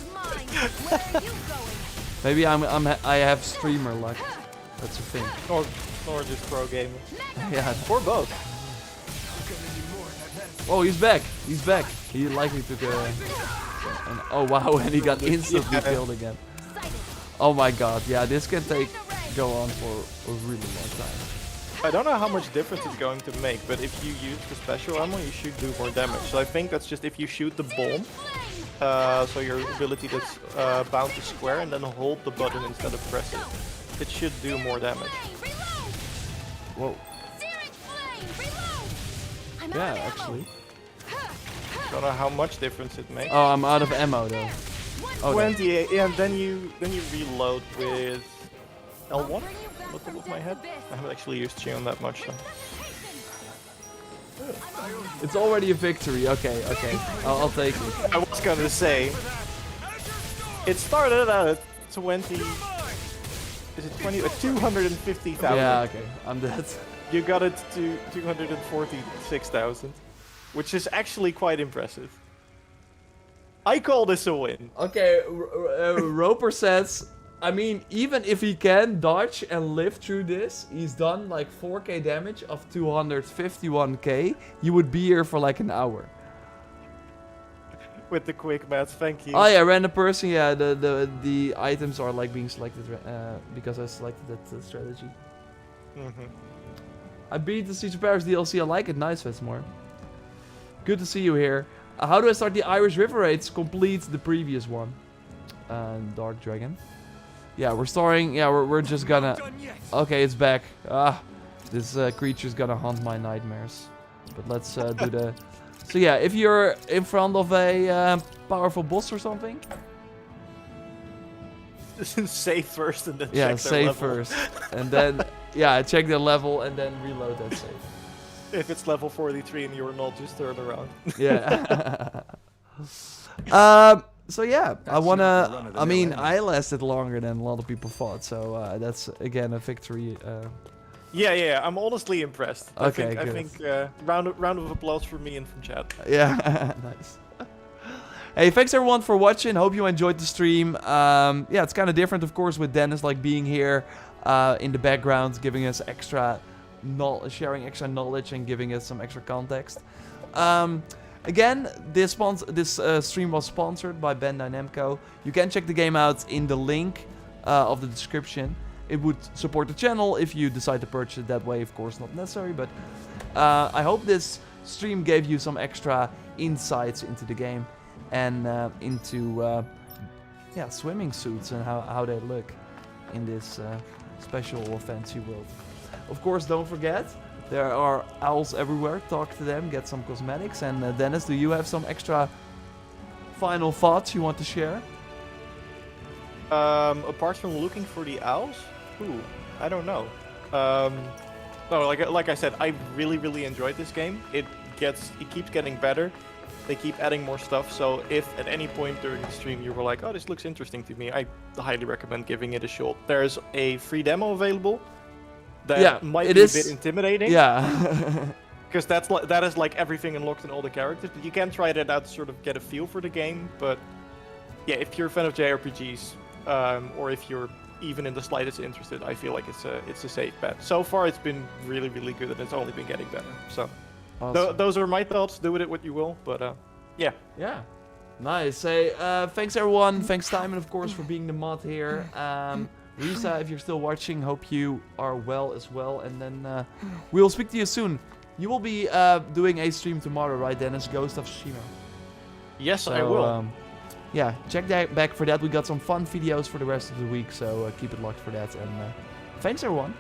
Maybe I have streamer luck. That's the thing. Or just pro gamer. Yeah. Or both. Oh, he's back. He's back. He likely took a. Oh wow, and he got instantly killed again. Oh my god, yeah, this can go on for a really long time. I don't know how much difference it's going to make, but if you use the special ammo, you should do more damage. So I think that's just if you shoot the bomb, so your ability that's bound to square, and then hold the button instead of press it. It should do more damage. Whoa. Yeah, actually. Don't know how much difference it makes. Oh, I'm out of ammo though. Oh, 28, yeah, and then you reload with L1. the top of my head. I haven't actually used Xion that much, so. It's already a victory. Okay, okay. I'll take it. I was gonna say, it started at 20. Is it 20? 250,000. Yeah, okay. I'm dead. You got it to 246,000, which is actually quite impressive. I call this a win. Okay, Roper says, I mean, even if he can dodge and live through this, he's done like 4k damage of 251k. You would be here for like an hour. With the quick math, thank you. Oh yeah, random person. Yeah, the items are like being selected because I selected that strategy. I beat the Siege of Paris DLC. I like it. Nice, Vetsmore. Good to see you here. How do I start the Irish River Raids? Complete the previous one. Dark Dragon. Yeah, we're starting. Yeah, we're just gonna. Okay, it's back. This creature's gonna haunt my nightmares. But let's do the. So yeah, if you're in front of a powerful boss or something. Save first and then check Yeah, their save level. first. And then, yeah, check the level and then reload that save. If it's level 43 and you're not, just turn around. Yeah. So yeah, I mean, I lasted longer than a lot of people thought. So that's, again, a victory. Yeah, I'm honestly impressed. Okay, I think round of applause from me and from chat. Yeah, nice. Hey, thanks everyone for watching. Hope you enjoyed the stream. Yeah, it's kind of different, of course, with Dennis like being here in the background, giving us extra sharing extra knowledge and giving us some extra context. Again, this stream was sponsored by Bandai Namco. You can check the game out in the link of the description. It would support the channel if you decide to purchase it that way. Of course, not necessary, but I hope this stream gave you some extra insights into the game and into swimming suits and how they look in this special fancy world. Of course, don't forget, there are owls everywhere. Talk to them, get some cosmetics. And Dennis, do you have some extra final thoughts you want to share? Apart from looking for the owls, I don't know. No, like I said, I really enjoyed this game. It keeps getting better. They keep adding more stuff. So if at any point during the stream you were like, "Oh, this looks interesting to me," I highly recommend giving it a shot. There's a free demo available. That might be a bit intimidating. Yeah. Because that is like everything unlocked in all the characters. But you can try that out to sort of get a feel for the game. But yeah, if you're a fan of JRPGs, or if you're even in the slightest interested, I feel like it's a safe bet. So far, it's been really good, and it's only been getting better. So awesome. Those are my thoughts. Do with it what you will. But yeah. Yeah. Nice. Hey, thanks everyone. Thanks Simon, of course, for being the mod here. Risa, if you're still watching, hope you are well as well. And then we'll speak to you soon. You will be doing a stream tomorrow, right, Dennis? Ghost of Tsushima. Yes, I will. Yeah, check back for that. We got some fun videos for the rest of the week, so keep it locked for that. And thanks, everyone.